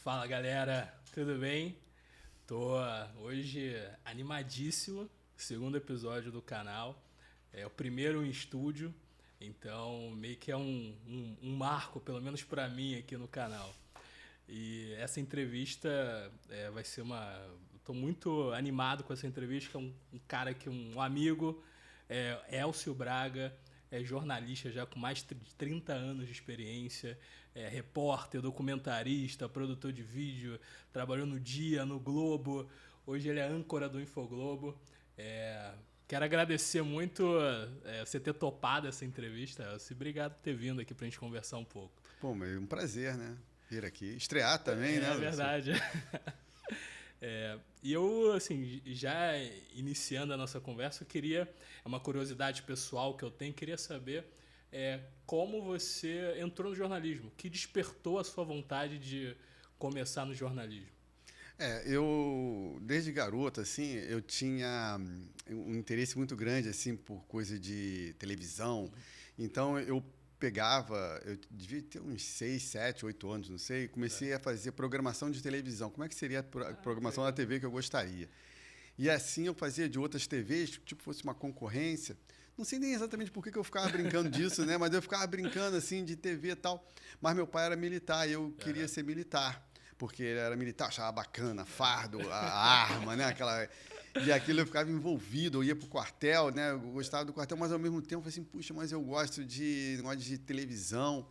Fala galera, tudo bem? Tô hoje animadíssimo, segundo episódio do canal, é o primeiro em estúdio, então meio que é um marco, pelo menos pra mim aqui no canal. E essa entrevista vai ser tô muito animado com essa entrevista, que é um cara que um amigo, Elcio Braga, é jornalista já com mais de 30 anos de experiência, é repórter, documentarista, produtor de vídeo, trabalhou no Dia, no Globo, hoje ele é âncora do Infoglobo. Quero agradecer muito você ter topado essa entrevista, Elcio. Obrigado por ter vindo aqui pra gente conversar um pouco. Pô, mas é um prazer, né? Vir aqui. Estrear também, né? É verdade. E eu, assim, já iniciando a nossa conversa, eu queria, é uma curiosidade pessoal que eu tenho, queria saber como você entrou no jornalismo, que despertou a sua vontade de começar no jornalismo. Eu, desde garoto, assim, eu tinha um interesse muito grande, assim, por coisa de televisão. Então, eu devia ter uns 6, 7, 8 anos, não sei, comecei a fazer programação de televisão. Como é que seria a programação da TV que eu gostaria? E assim eu fazia de outras TVs, tipo fosse uma concorrência. Não sei nem exatamente por que eu ficava brincando disso, né? Mas eu ficava brincando assim de TV e tal. Mas meu pai era militar e eu queria ser militar. Porque ele era militar, achava bacana, fardo, a arma, né? E aquilo eu ficava envolvido, eu ia pro quartel, né? Eu gostava do quartel, mas ao mesmo tempo eu falei assim, puxa, mas eu gosto de negócio de televisão.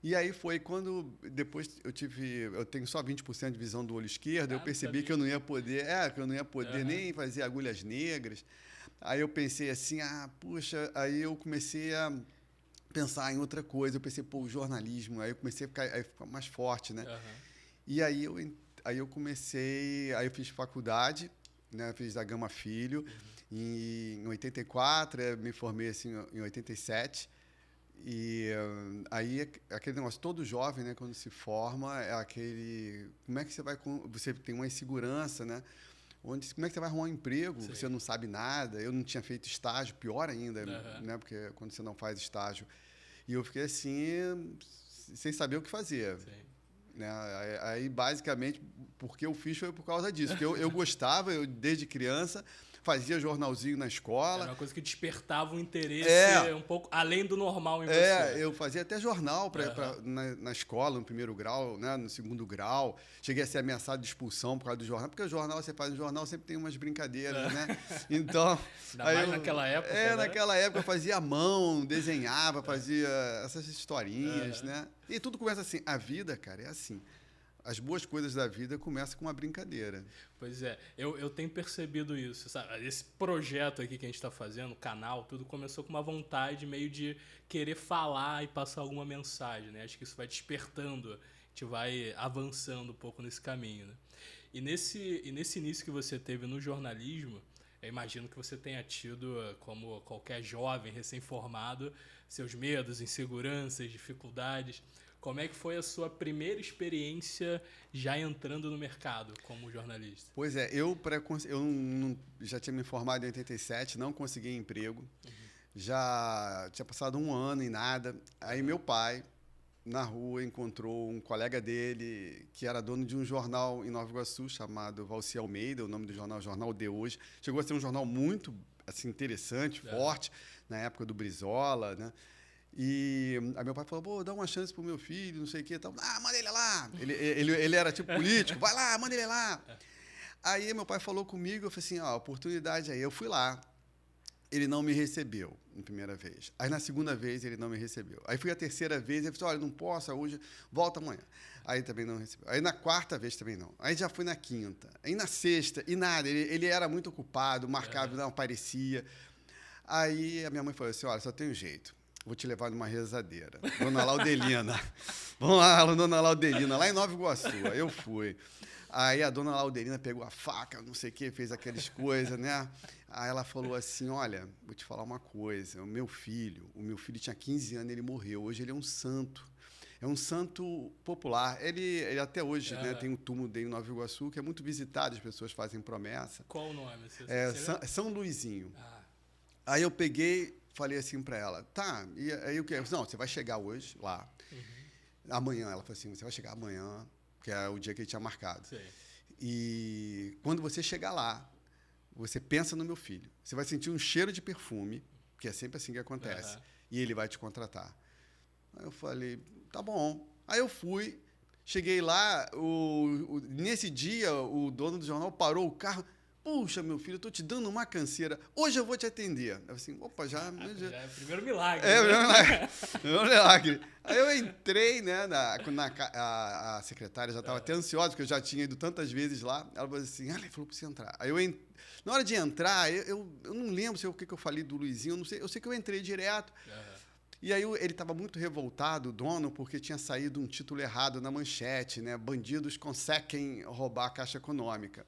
E aí foi quando, depois eu tenho só 20% de visão do olho esquerdo, eu percebi que eu não ia poder nem fazer agulhas negras. Aí eu pensei assim, puxa, aí eu comecei a pensar em outra coisa, eu pensei, pô, o jornalismo, aí eu comecei a ficar mais forte, né? E aí eu comecei, aí eu fiz faculdade, né? Fiz da Gama Filho, em 84, me formei assim em 87. E aí, aquele negócio, todo jovem, né, quando se forma, como é que você tem uma insegurança, né? Como é que você vai arrumar um emprego? Sim. Você não sabe nada. Eu não tinha feito estágio, pior ainda, né? Porque quando você não faz estágio. E eu fiquei assim, sem saber o que fazer. Sim. Né? Aí, basicamente, porque eu fiz foi por causa disso. Porque eu gostava, desde criança, fazia jornalzinho na escola. Era uma coisa que despertava um interesse um pouco além do normal em você. Eu fazia até jornal na escola, no primeiro grau, né, no segundo grau. Cheguei a ser ameaçado de expulsão por causa do jornal, porque o jornal, você faz no jornal, sempre tem umas brincadeiras, né? Então... Ainda mais naquela época, né? Naquela época eu fazia à mão, desenhava, fazia essas historinhas, né? E tudo começa assim. A vida, cara, é assim. As boas coisas da vida começam com uma brincadeira. Pois é, eu tenho percebido isso, sabe? Esse projeto aqui que a gente está fazendo, o canal, tudo começou com uma vontade meio de querer falar e passar alguma mensagem, né? Acho que isso vai despertando, a gente vai avançando um pouco nesse caminho, né? E nesse início que você teve no jornalismo, eu imagino que você tenha tido, como qualquer jovem recém-formado, seus medos, inseguranças, dificuldades. Como é que foi a sua primeira experiência já entrando no mercado como jornalista? Pois é, já tinha me formado em 87, não consegui emprego. Já tinha passado um ano e nada. Aí meu pai, na rua, encontrou um colega dele que era dono de um jornal em Nova Iguaçu chamado Valci Almeida, o nome do jornal, Jornal de Hoje. Chegou a ser um jornal muito assim, interessante, forte, na época do Brizola, né? E aí meu pai falou, pô, dá uma chance pro meu filho, não sei o que e tal. Manda ele lá. Ele era tipo político, vai lá, manda ele lá. Aí meu pai falou comigo, eu falei assim, oportunidade aí. Eu fui lá, ele não me recebeu na primeira vez. Aí na segunda vez ele não me recebeu. Aí fui a terceira vez, ele falou, olha, não posso hoje, volta amanhã. Aí também não recebeu. Aí na quarta vez também não. Aí já fui na quinta. Aí na sexta, e nada, ele era muito ocupado, marcava, não aparecia. Aí a minha mãe falou assim, olha, só tem um jeito. Vou te levar numa rezadeira. Dona Laudelina. Vamos lá, Dona Laudelina, lá em Nova Iguaçu. Aí eu fui. Aí a Dona Laudelina pegou a faca, não sei o quê, fez aquelas coisas, né? Aí ela falou assim, olha, vou te falar uma coisa. O meu filho tinha 15 anos, ele morreu. Hoje ele é um santo. É um santo popular. Ele até hoje, né, tem um túmulo dele em Nova Iguaçu, que é muito visitado, as pessoas fazem promessa. Qual o nome? São Luizinho. Aí eu peguei... Falei assim para ela, tá, e aí o que? Não, você vai chegar hoje lá. Amanhã, ela falou assim, você vai chegar amanhã, que é o dia que ele tinha marcado. Sim. E quando você chegar lá, você pensa no meu filho. Você vai sentir um cheiro de perfume, que é sempre assim que acontece, e ele vai te contratar. Aí eu falei, tá bom. Aí eu fui, cheguei lá, nesse dia o dono do jornal parou o carro. Puxa, meu filho, eu estou te dando uma canseira. Hoje eu vou te atender. Eu assim, opa, já é o primeiro milagre. É, né? Primeiro milagre. Aí eu entrei, né? A secretária já estava até ansiosa, porque eu já tinha ido tantas vezes lá. Ela falou assim, ele falou para você entrar. Aí na hora de entrar, eu não lembro o que eu falei do Luizinho, eu não sei. Eu sei que eu entrei direto. E aí ele estava muito revoltado, o dono, porque tinha saído um título errado na manchete, né? Bandidos conseguem roubar a Caixa Econômica.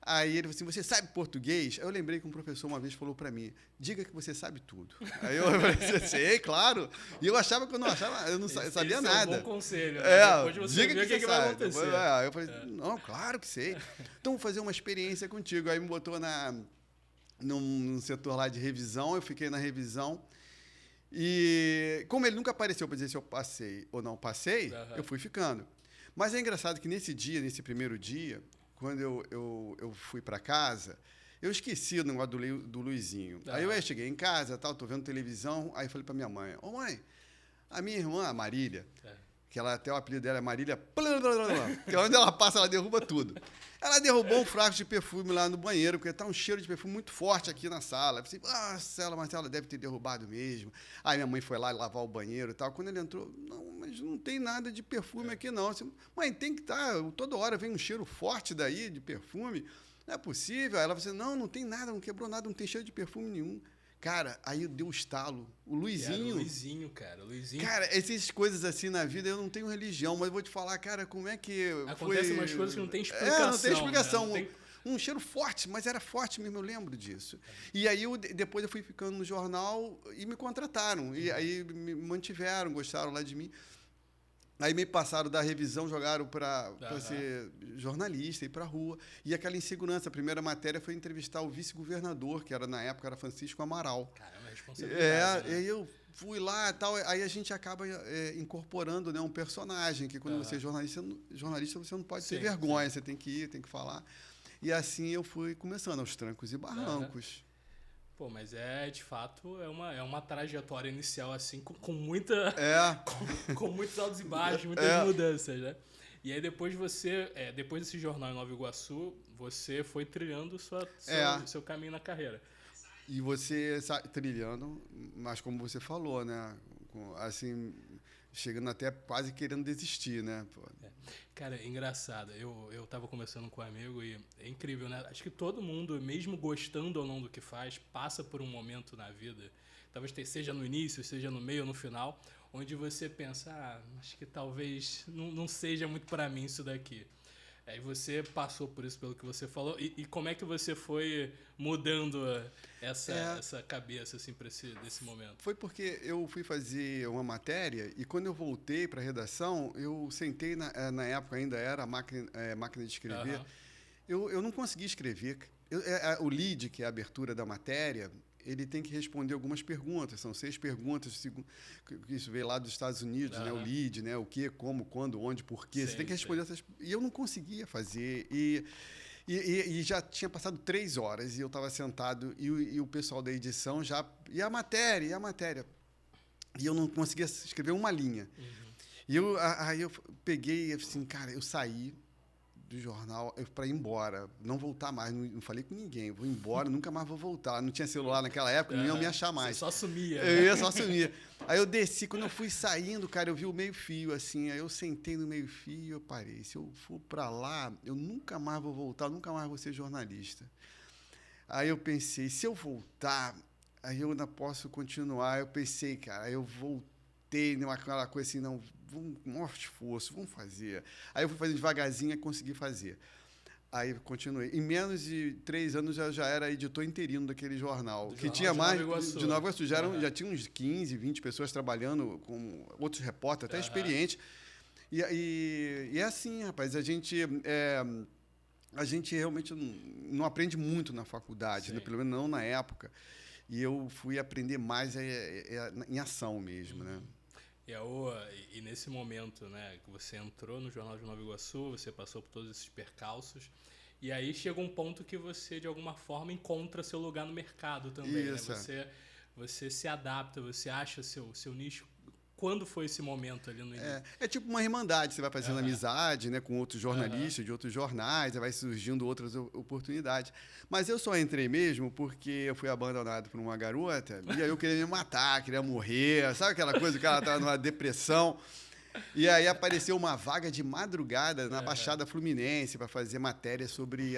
Aí ele falou assim, você sabe português? Aí eu lembrei que um professor uma vez falou para mim, diga que você sabe tudo. Aí eu falei, sei, claro. E eu achava que eu não sabia nada. É um bom conselho. Né? Depois de você diga ver o que vai acontecer. Aí eu falei, não, claro que sei. Então vou fazer uma experiência contigo. Aí me botou num setor lá de revisão, eu fiquei na revisão. E como ele nunca apareceu para dizer se eu passei ou não passei, eu fui ficando. Mas é engraçado que nesse primeiro dia, quando eu fui para casa, eu esqueci o negócio do Luizinho. Aí eu cheguei em casa, tô vendo televisão, aí falei para minha mãe, ô mãe, a minha irmã, a Marília, que até o apelido dela é Marília, que onde ela passa, ela derruba tudo. Ela derrubou um frasco de perfume lá no banheiro, porque tá um cheiro de perfume muito forte aqui na sala. Eu pensei, Marcela deve ter derrubado mesmo. Aí minha mãe foi lá lavar o banheiro e tal. Quando ele entrou, não, mas não tem nada de perfume aqui, não. Disse, mãe, tem que estar, toda hora vem um cheiro forte daí, de perfume. Não é possível. Aí ela falou assim, não tem nada, não quebrou nada, não tem cheiro de perfume nenhum. Cara, aí deu um estalo. O Luizinho... Luizinho, cara. Luizinho. Cara, essas coisas assim na vida, eu não tenho religião, mas eu vou te falar, cara, como é que acontecem umas coisas que não tem explicação. Não tem explicação. Né? Não tem... Um cheiro forte, mas era forte mesmo, eu lembro disso. E aí, depois eu fui ficando no jornal e me contrataram. E aí me mantiveram, gostaram lá de mim. Aí me passaram da revisão, jogaram para ser jornalista, ir para a rua. E aquela insegurança. A primeira matéria foi entrevistar o vice-governador, que na época era Francisco Amaral. Caramba, responsabilidade. Né? Aí eu fui lá e tal. Aí a gente acaba incorporando, né, um personagem, que quando você é jornalista você não pode ter vergonha, você tem que ir, tem que falar. E assim eu fui começando, aos trancos e barrancos. Pô, mas de fato, é uma trajetória inicial, assim, com muita... com muitos altos e baixos, muitas mudanças, né? E aí depois depois desse jornal em Nova Iguaçu, você foi trilhando seu caminho na carreira. E você trilhando, mas como você falou, né? Assim, chegando até quase querendo desistir, né? Cara, é engraçado. Eu tava conversando com um amigo e é incrível, né? Acho que todo mundo, mesmo gostando ou não do que faz, passa por um momento na vida, talvez seja no início, seja no meio ou no final, onde você pensa, acho que talvez não seja muito para mim isso daqui. Aí você passou por isso, pelo que você falou. E como é que você foi mudando essa cabeça assim, desse momento? Foi porque eu fui fazer uma matéria e quando eu voltei para a redação, eu sentei, na época ainda era máquina de escrever, eu não consegui escrever. O lead, que é a abertura da matéria, ele tem que responder algumas perguntas. São 6 perguntas. Isso veio lá dos Estados Unidos, né? O lead, né? O que, como, quando, onde, porquê. Você tem que responder essas... E eu não conseguia fazer. E já tinha passado 3 horas e eu estava sentado e o pessoal da edição já... E a matéria? E eu não conseguia escrever uma linha. E aí eu peguei, assim, cara, eu saí do jornal para ir embora, não voltar mais, não falei com ninguém, vou embora, nunca mais vou voltar. Não tinha celular naquela época, não iam me achar mais. Você só sumia. Eu ia só sumir. Aí eu desci, quando eu fui saindo, cara, eu vi o meio-fio, assim, aí eu sentei no meio-fio e eu parei. Se eu for para lá, eu nunca mais vou voltar, nunca mais vou ser jornalista. Aí eu pensei, se eu voltar, aí eu ainda posso continuar. Eu pensei, cara, aí eu voltei naquela coisa assim, não, maior esforço, vamos fazer. Aí eu fui fazendo devagarzinho e consegui fazer. Aí continuei. Em menos de 3 anos eu já era editor interino daquele jornal. Que tinha mais de Nova Iguaçu. Já tinha uns 15, 20 pessoas trabalhando com outros repórteres, até experientes. E é assim, rapaz, a gente realmente não aprende muito na faculdade, né? Pelo menos não na época. E eu fui aprender mais em ação mesmo, né? E nesse momento, né, que você entrou no Jornal de Nova Iguaçu, você passou por todos esses percalços, e aí chega um ponto que você, de alguma forma, encontra seu lugar no mercado também, né? Isso. Você se adapta, você acha seu nicho. Quando foi esse momento ali no início? É tipo uma irmandade, você vai fazendo amizade, né, com outros jornalistas de outros jornais, aí vai surgindo outras oportunidades. Mas eu só entrei mesmo porque eu fui abandonado por uma garota e aí eu queria me matar, queria morrer, sabe aquela coisa, o cara estava numa depressão. E aí apareceu uma vaga de madrugada na Baixada Fluminense para fazer matéria sobre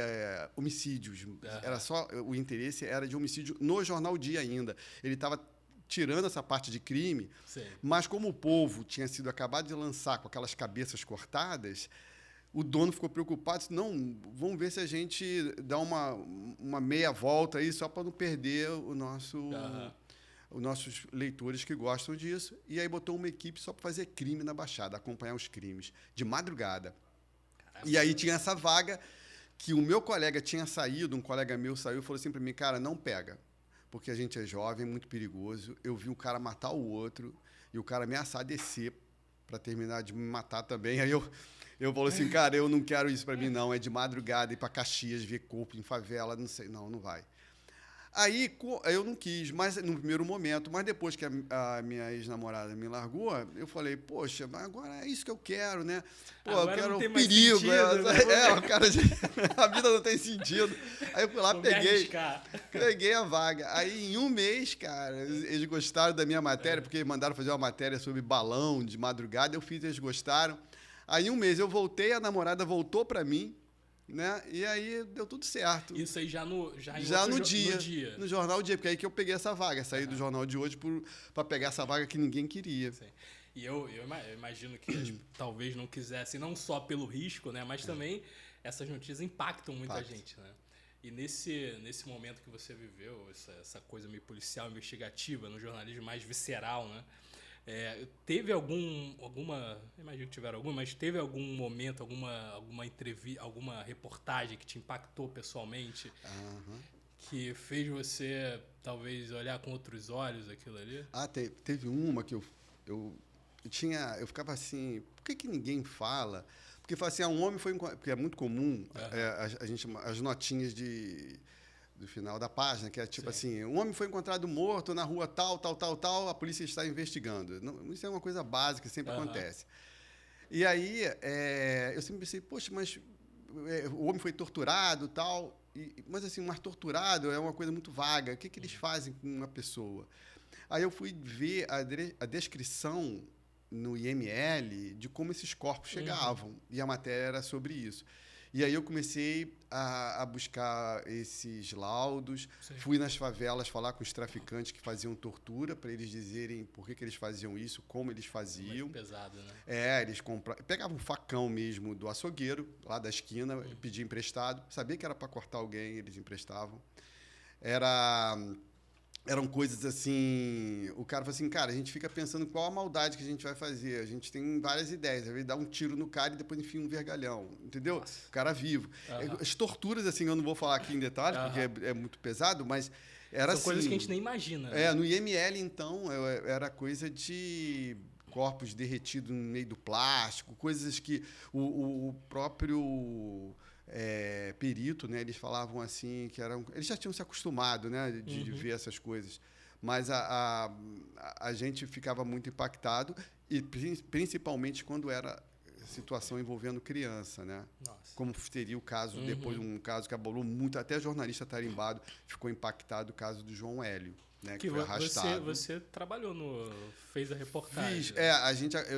homicídios. Era só, o interesse era de homicídio no Jornal Dia ainda. Ele estava tirando essa parte de crime, Sim. mas como o povo tinha sido acabado de lançar com aquelas cabeças cortadas, o dono ficou preocupado, disse, não, vamos ver se a gente dá uma meia volta aí só para não perder os nossos leitores que gostam disso. E aí botou uma equipe só para fazer crime na Baixada, acompanhar os crimes, de madrugada. Caramba. E aí tinha essa vaga que o meu colega tinha saído, um colega meu saiu e falou assim para mim, cara, não pega. Porque a gente é jovem, muito perigoso. Eu vi um cara matar o outro e o cara ameaçar descer para terminar de me matar também. Aí eu falo assim, cara, eu não quero isso para mim, não. É de madrugada ir para Caxias, ver corpo em favela, não sei. Não vai. Aí eu não quis, mas no primeiro momento, mas depois que a minha ex-namorada me largou, eu falei, poxa, mas agora é isso que eu quero, né? Pô, agora eu quero não tem o mais perigo. Sentido, né? O cara a vida não tem sentido. Aí eu fui lá, peguei a vaga. Aí em um mês, cara, eles gostaram da minha matéria, porque mandaram fazer uma matéria sobre balão de madrugada, eu fiz, eles gostaram. Aí em um mês eu voltei, a namorada voltou para mim, né? E aí deu tudo certo. Isso aí já no dia. No Jornal Dia, porque aí que eu peguei essa vaga. Saí do Jornal de hoje para pegar essa vaga que ninguém queria. Sim. E eu imagino que eles talvez não quisessem, não só pelo risco, né? Mas também essas notícias impactam muita gente, né? E nesse momento que você viveu, essa coisa meio policial, investigativa, no jornalismo mais visceral, né? Teve imagino que tiveram alguma, mas teve algum momento, alguma entrevista, alguma reportagem que te impactou pessoalmente, que fez você talvez olhar com outros olhos aquilo ali? Teve uma que eu ficava assim, por que ninguém fala? Porque fala assim, um homem foi, porque é muito comum as notinhas do final da página, que é tipo assim, um homem foi encontrado morto na rua tal, a polícia está investigando. Não, isso é uma coisa básica, sempre acontece. E aí, eu sempre pensei, poxa, mas o homem foi torturado tal, mas assim, mas torturado é uma coisa muito vaga. O que eles fazem com uma pessoa? Aí eu fui ver a descrição no IML de como esses corpos chegavam, e a matéria era sobre isso. E aí eu comecei a buscar esses laudos, fui nas favelas falar com os traficantes que faziam tortura, para eles dizerem por que eles faziam isso, como eles faziam. Muito pesado, né? Eles pegavam um facão mesmo do açougueiro, lá da esquina, pediam emprestado, sabia que era para cortar alguém, eles emprestavam. Eram coisas assim, o cara falou assim, cara, a gente fica pensando qual a maldade que a gente vai fazer, a gente tem várias ideias, às vezes dá um tiro no cara e depois enfia um vergalhão, entendeu? Nossa. O cara vivo. As torturas, assim, eu não vou falar aqui em detalhes, porque é muito pesado, mas era São coisas que a gente nem imagina. Né? No IML, então, era coisa de corpos derretidos no meio do plástico, coisas que o próprio... perito, né? Eles falavam assim que eles já tinham se acostumado, né, de ver essas coisas, mas a gente ficava muito impactado, e principalmente quando era situação envolvendo criança, né? Nossa. Como seria o caso depois, um caso que abalou muito, até jornalista tarimbado ficou impactado, o caso do João Hélio. Né, que foi arrastado. Você trabalhou fez a reportagem. Fiz.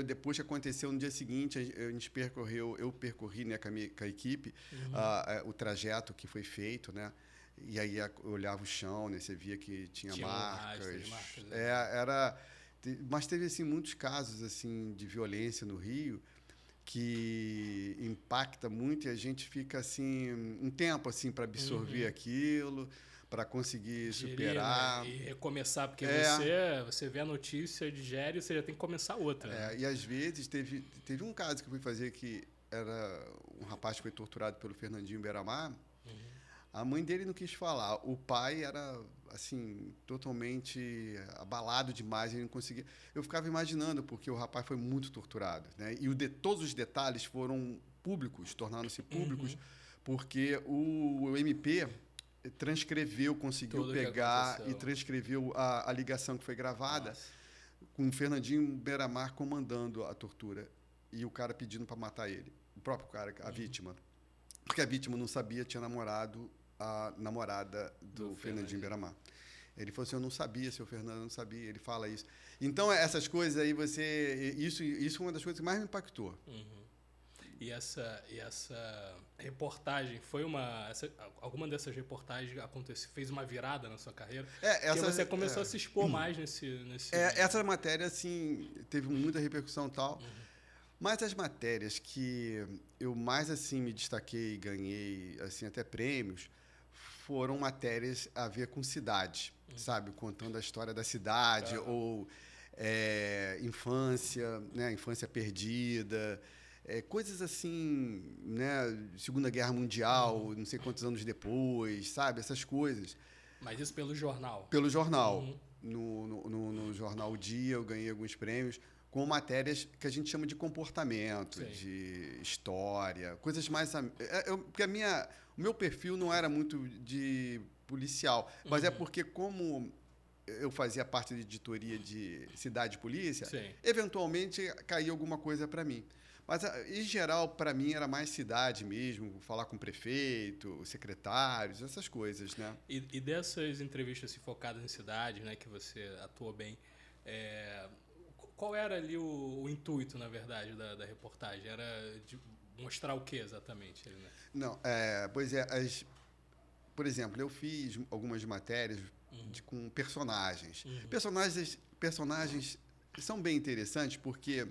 Depois que aconteceu no dia seguinte, eu percorri, né, com a equipe o trajeto que foi feito, né? E aí eu olhava o chão, né, você via que tinha marcas. Mas teve assim muitos casos assim de violência no Rio que impacta muito e a gente fica assim um tempo assim para absorver aquilo, para conseguir superar. Né? E recomeçar, porque você vê a notícia, digere e você já tem que começar outra. Né? E às vezes teve um caso que eu fui fazer que era um rapaz que foi torturado pelo Fernandinho Beiramar. A mãe dele não quis falar. O pai era, assim, totalmente abalado demais, ele não conseguia. Eu ficava imaginando, porque o rapaz foi muito torturado, né? E todos os detalhes foram públicos, tornaram-se públicos, porque o MP transcreveu, conseguiu Tudo que pegar e aconteceu. transcreveu a ligação que foi gravada Nossa. com o Fernandinho Beiramar comandando a tortura e o cara pedindo para matar ele. O próprio cara, a vítima. Porque a vítima não sabia, tinha namorado a namorada do Fernandinho Beiramar. Ele falou assim, eu não sabia, seu Fernando, eu não sabia. Ele fala isso. Então, essas coisas aí, Isso é uma das coisas que mais me impactou. E essa reportagem foi alguma dessas reportagens fez uma virada na sua carreira? Porque você começou a se expor mais nesse... Essa matéria, assim, teve muita repercussão e tal. Mas as matérias que eu mais, assim, me destaquei e ganhei, assim, até prêmios, foram matérias a ver com cidade, sabe? Contando a história da cidade, ou infância, né? Infância perdida, coisas assim, né? Segunda Guerra Mundial, não sei quantos anos depois, sabe? Essas coisas. Mas isso pelo jornal? Pelo jornal. No Jornal O Dia eu ganhei alguns prêmios com matérias que a gente chama de comportamento, Sim. de história, coisas mais... Porque o meu perfil não era muito de policial, mas é porque como eu fazia parte de editoria de Cidade e Polícia, Sim. eventualmente caía alguma coisa para mim. Mas, em geral, para mim, era mais cidade mesmo, falar com o prefeito, secretários, essas coisas, né? E dessas entrevistas assim, focadas em cidade, né, que você atuou bem, qual era ali o intuito, na verdade, da reportagem? Era de mostrar o que exatamente? Né? Não, pois é, por exemplo, eu fiz algumas matérias com personagens. Personagens são bem interessantes porque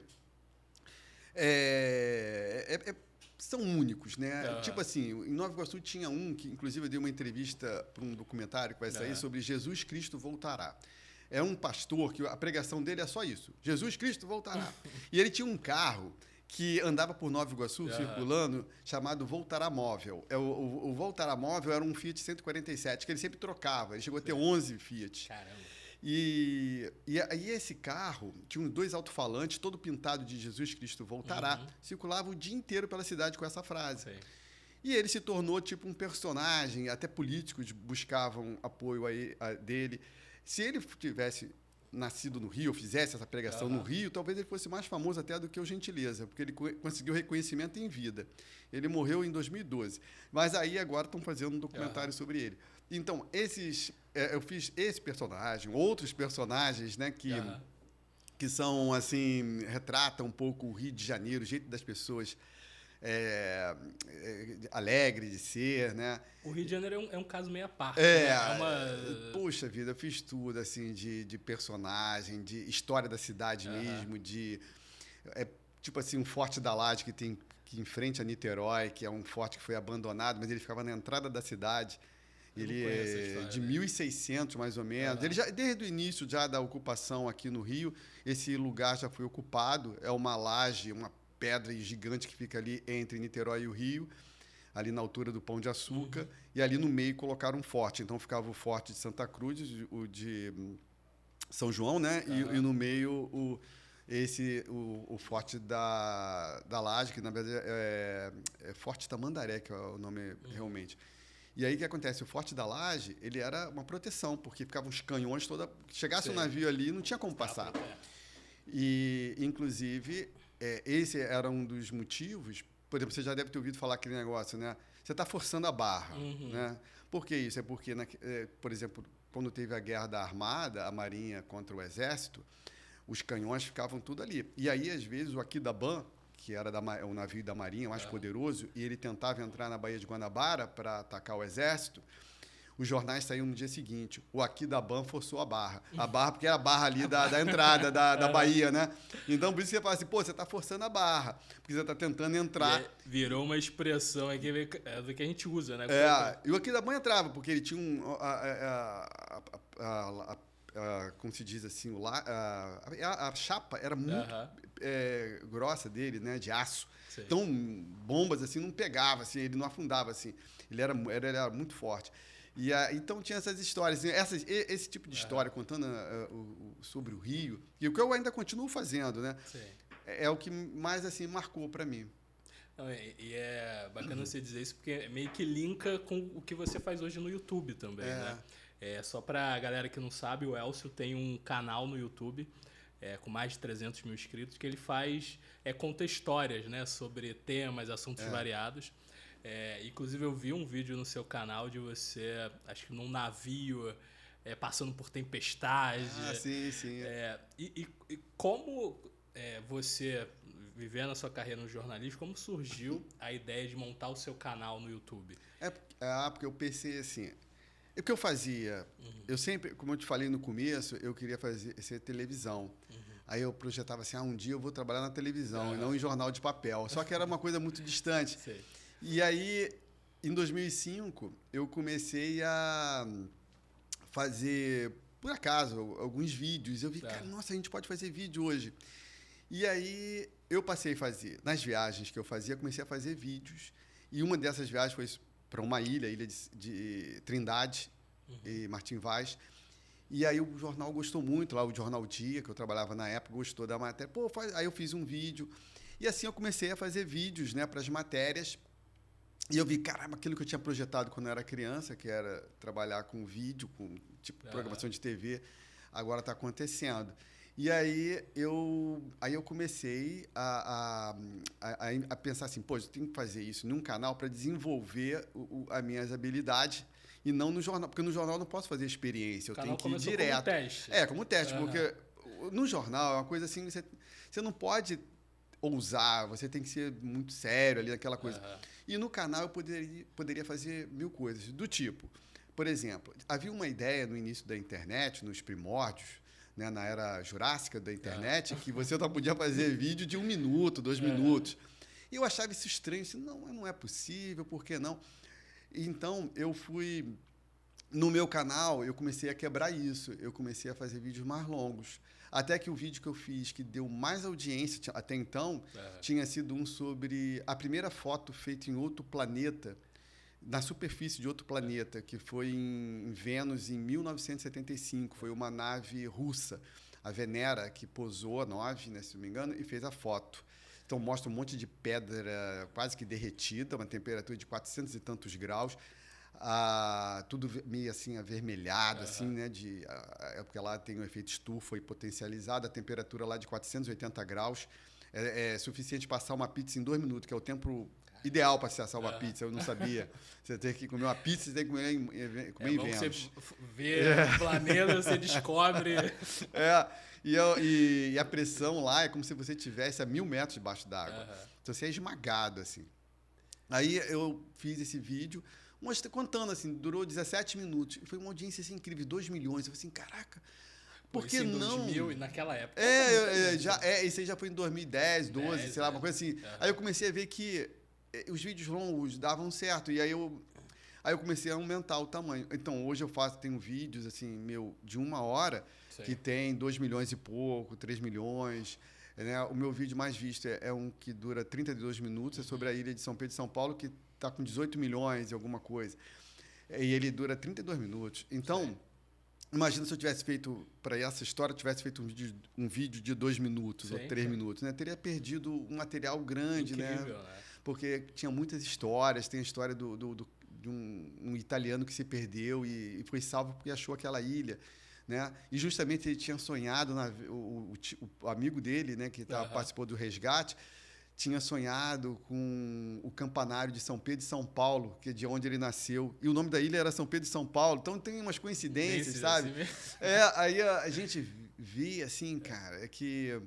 são únicos, né? Tipo assim, em Nova Iguaçu tinha um que, inclusive, eu dei uma entrevista para um documentário que vai sair sobre Jesus Cristo Voltará. É um pastor que a pregação dele é só isso. Jesus Cristo voltará. E ele tinha um carro que andava por Nova Iguaçu, circulando, chamado Voltará Móvel. O Voltará Móvel era um Fiat 147, que ele sempre trocava. Ele chegou a ter 11 Fiat. Caramba. E aí esse carro tinha 2 alto-falantes, todo pintado de Jesus Cristo Voltará, circulava o dia inteiro pela cidade com essa frase. Sei. E ele se tornou tipo um personagem, até políticos buscavam apoio dele. Se ele tivesse nascido no Rio, fizesse essa pregação no Rio, talvez ele fosse mais famoso até do que o Gentileza, porque ele conseguiu reconhecimento em vida. Ele morreu em 2012. Mas aí agora estão fazendo um documentário sobre ele. Então, eu fiz esse personagem, outros personagens, né, que são, assim, retratam um pouco o Rio de Janeiro, o jeito das pessoas alegre de ser, né? O Rio de Janeiro é um caso meio à parte. Puxa vida, eu fiz tudo, assim, de personagem, de história da cidade mesmo, tipo assim, um Forte da Laje que tem em frente a Niterói, que é um forte que foi abandonado, mas ele ficava na entrada da cidade. Ele é de 1600, mais ou menos. Ele desde o início já da ocupação aqui no Rio, esse lugar já foi ocupado. É uma laje, uma pedra gigante que fica ali entre Niterói e o Rio, ali na altura do Pão de Açúcar, e ali no meio colocaram um forte. Então ficava o forte de Santa Cruz, o de São João, né? E no meio o forte da Laje, que na verdade é Forte Tamandaré, que é o nome realmente. E aí o que acontece? O Forte da Laje, ele era uma proteção, porque ficavam os canhões toda. Chegasse um navio ali, não tinha como passar. E, inclusive, esse era um dos motivos. Por exemplo, você já deve ter ouvido falar aquele negócio, né? Você está forçando a barra, né? Por que isso? É porque, por exemplo, quando teve a guerra da Armada, a Marinha contra o Exército, os canhões ficavam tudo ali. E aí, às vezes, o Aquidauã, que era o navio da Marinha mais poderoso, e ele tentava entrar na Baía de Guanabara para atacar o Exército, os jornais saíam no dia seguinte. O Aquidauã forçou a barra. A barra, porque era a barra ali da entrada da Bahia, né? Então, por isso que você fala assim, pô, você está forçando a barra, porque você está tentando entrar. Virou uma expressão aqui do que a gente usa, né? E o Aquidauã entrava, porque ele tinha como se diz assim, a chapa era muito grossa dele, né, de aço. Sei. Então, bombas assim não pegava, assim, ele não afundava assim. Ele era muito forte. Então tinha essas histórias, esse tipo de história contando sobre o Rio, e o que eu ainda continuo fazendo, né? Sei. É o que mais assim marcou para mim. Não, e é bacana você dizer isso, porque meio que linka com o que você faz hoje no YouTube também, né? Só pra galera que não sabe, o Elcio tem um canal no YouTube com mais de 300 mil inscritos, que ele conta histórias, né? Sobre temas, assuntos variados. Inclusive, eu vi um vídeo no seu canal de você, acho que num navio, passando por tempestade. Sim, sim. E como você, vivendo a sua carreira no jornalismo, como surgiu a ideia de montar o seu canal no YouTube? Porque eu pensei assim... O que eu fazia? Eu sempre, como eu te falei no começo, eu queria ser televisão. Aí eu projetava assim, um dia eu vou trabalhar na televisão e não em jornal de papel. Só que era uma coisa muito distante. Sei. E aí, em 2005, eu comecei a fazer, por acaso, alguns vídeos. Eu vi, cara, nossa, a gente pode fazer vídeo hoje. E aí, eu passei a fazer, nas viagens que eu fazia, comecei a fazer vídeos. E uma dessas viagens foi para uma ilha de Trindade e Martim Vaz. E aí o jornal gostou muito, lá o Jornal Dia, que eu trabalhava na época, gostou da matéria. Aí eu fiz um vídeo. E assim eu comecei a fazer vídeos, né, para as matérias. E eu vi, caramba, aquilo que eu tinha projetado quando eu era criança, que era trabalhar com vídeo, com tipo programação de TV, agora está acontecendo. E aí eu comecei a pensar assim, eu tenho que fazer isso num canal para desenvolver as minhas habilidades e não no jornal, porque no jornal eu não posso fazer experiência, eu tenho que ir direto. Como teste. Como teste, porque no jornal é uma coisa assim, você não pode ousar, você tem que ser muito sério ali naquela coisa. E no canal eu poderia fazer 1000 coisas, do tipo, por exemplo, havia uma ideia no início da internet, nos primórdios, né, na era jurássica da internet, que você só podia fazer vídeo de 1 minuto, 2 minutos. E eu achava isso estranho, assim, não é possível, por que não? Então, no meu canal, eu comecei a quebrar isso, eu comecei a fazer vídeos mais longos. Até que o vídeo que eu fiz, que deu mais audiência até então, tinha sido um sobre a primeira foto feita em outro planeta, na superfície de outro planeta, que foi em Vênus em 1975. Foi uma nave russa, a Venera, que posou a nave, né, se não me engano, e fez a foto. Então, mostra um monte de pedra quase que derretida, uma temperatura de 400 e tantos graus, tudo meio assim avermelhado, assim, né, porque lá tem o efeito estufa e potencializado, a temperatura lá de 480 graus é suficiente para assar uma pizza em 2 minutos, que é o tempo ideal para se assar uma pizza, eu não sabia. Você tem que comer uma pizza, você tem que comer em Vênus. Você vê o planeta, você descobre. E a pressão lá é como se você estivesse a 1000 metros debaixo d'água. Então você é esmagado, assim. Aí eu fiz esse vídeo, contando assim, durou 17 minutos. Foi uma audiência assim, incrível, 2 milhões. Eu falei assim, caraca, por que não? 2000, naquela época. Esse aí já foi em 2010, 12, sei lá, uma coisa assim. Aí eu comecei a ver que os vídeos longos davam certo. E aí eu comecei a aumentar o tamanho. Então, hoje tenho vídeos, assim, de 1 hora, que tem 2 milhões e pouco, 3 milhões. Né? O meu vídeo mais visto é um que dura 32 minutos, é sobre a ilha de São Pedro e São Paulo, que está com 18 milhões e alguma coisa. E ele dura 32 minutos. Então, imagina se eu tivesse feito, para essa história, um vídeo de 2 minutos ou 3 minutos. Né? Teria perdido um material grande, incrível, né? Porque tinha muitas histórias. Tem a história de um italiano que se perdeu e foi salvo porque achou aquela ilha. Né? E justamente ele tinha sonhado, o amigo dele, né, que participou do resgate, tinha sonhado com o campanário de São Pedro e São Paulo, que é de onde ele nasceu. E o nome da ilha era São Pedro e São Paulo. Então tem umas coincidências, sabe? Assim aí a gente via, assim, cara, que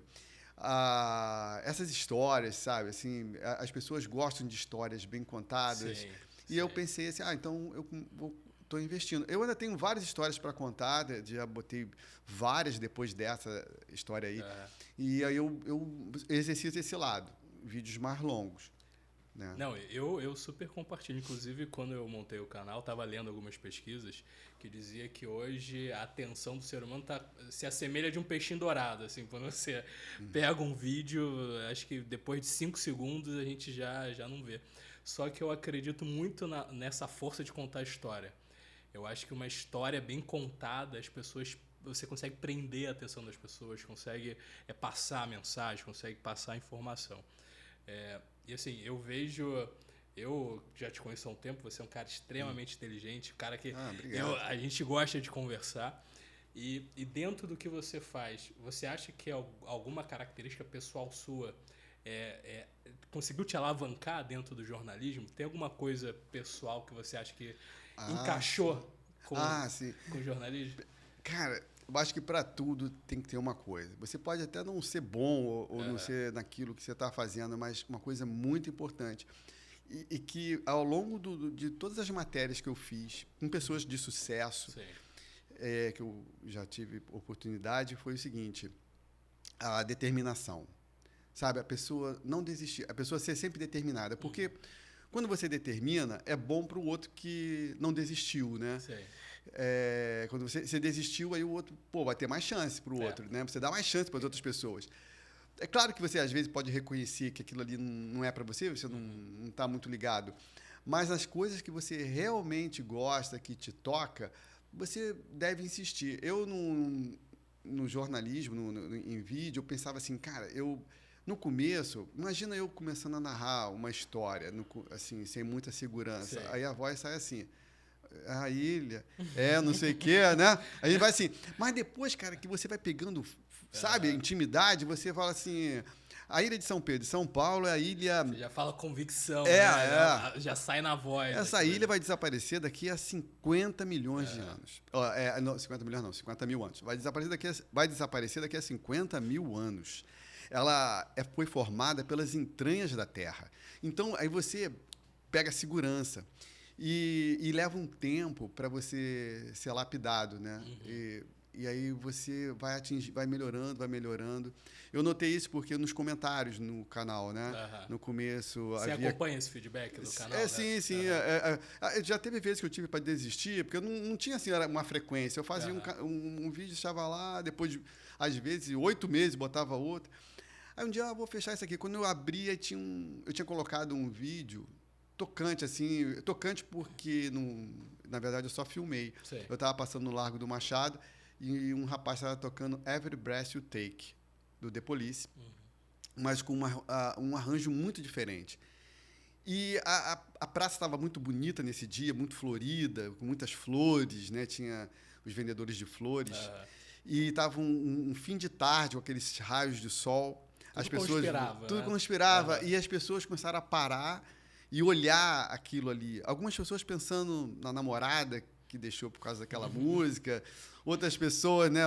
essas histórias, sabe? Assim, as pessoas gostam de histórias bem contadas. Eu pensei assim, então eu estou investindo. Eu ainda tenho várias histórias para contar, já botei várias depois dessa história aí. E aí eu exercito esse lado, vídeos mais longos. né? Não, eu super compartilho. Inclusive, quando eu montei o canal, estava lendo algumas pesquisas que dizia que hoje a atenção do ser humano se assemelha de um peixinho dourado. Assim, quando você pega um vídeo, acho que depois de 5 segundos a gente já não vê. Só que eu acredito muito nessa força de contar a história. Eu acho que uma história bem contada, você consegue prender a atenção das pessoas, consegue passar a mensagem, consegue passar a informação. E assim, eu já te conheço há um tempo, você é um cara extremamente inteligente, um cara que a gente gosta de conversar. E dentro do que você faz, você acha que alguma característica pessoal sua conseguiu te alavancar dentro do jornalismo? Tem alguma coisa pessoal que você acha que encaixou com o jornalismo? Cara, eu acho que para tudo tem que ter uma coisa. Você pode até não ser bom ou não ser naquilo que você está fazendo, mas uma coisa muito importante. E que ao longo de todas as matérias que eu fiz com pessoas de sucesso, que eu já tive oportunidade, foi o seguinte: a determinação. Sabe? A pessoa não desistir, a pessoa ser sempre determinada. Porque quando você determina, é bom para o outro que não desistiu, né? Quando você desistiu, aí o outro, vai ter mais chance para o outro, né? Você dá mais chance para as outras pessoas. É claro que você, às vezes, pode reconhecer que aquilo ali não é para você não está muito ligado. Mas as coisas que você realmente gosta, que te toca, você deve insistir. Eu, no jornalismo, em vídeo, eu pensava assim, cara, no começo, imagina eu começando a narrar uma história, assim, sem muita segurança. Aí a voz sai assim, a ilha, não sei o quê, né? A gente vai assim. Mas depois, cara, que você vai pegando, sabe, intimidade, você fala assim, a ilha de São Pedro, de São Paulo, é a ilha... Você já fala convicção, né? Já sai na voz. Essa ilha vai desaparecer daqui a 50 milhões de anos. Não, 50 milhões não, 50 mil anos. Vai desaparecer daqui a 50 mil anos. Ela foi formada pelas entranhas da Terra. Então, aí você pega a segurança e leva um tempo para você ser lapidado, né? E aí você vai melhorando. Eu notei isso porque nos comentários no canal, né? No começo... Você acompanha esse feedback do canal? Sim. Já teve vezes que eu tive para desistir, porque eu não tinha assim, uma frequência. Eu fazia um vídeo, estava lá, depois, às vezes, 8 meses, botava outro. Aí um dia, vou fechar isso aqui. Quando eu abria, eu tinha colocado um vídeo tocante, assim. Tocante porque, na verdade, eu só filmei. Eu estava passando no Largo do Machado e um rapaz estava tocando Every Breath You Take, do The Police, mas com um arranjo muito diferente. E a praça estava muito bonita nesse dia, muito florida, com muitas flores, né? Tinha os vendedores de flores. E estava um fim de tarde, com aqueles raios de sol. Tudo conspirava. E as pessoas começaram a parar e olhar aquilo ali. Algumas pessoas pensando na namorada que deixou por causa daquela música, outras pessoas, né?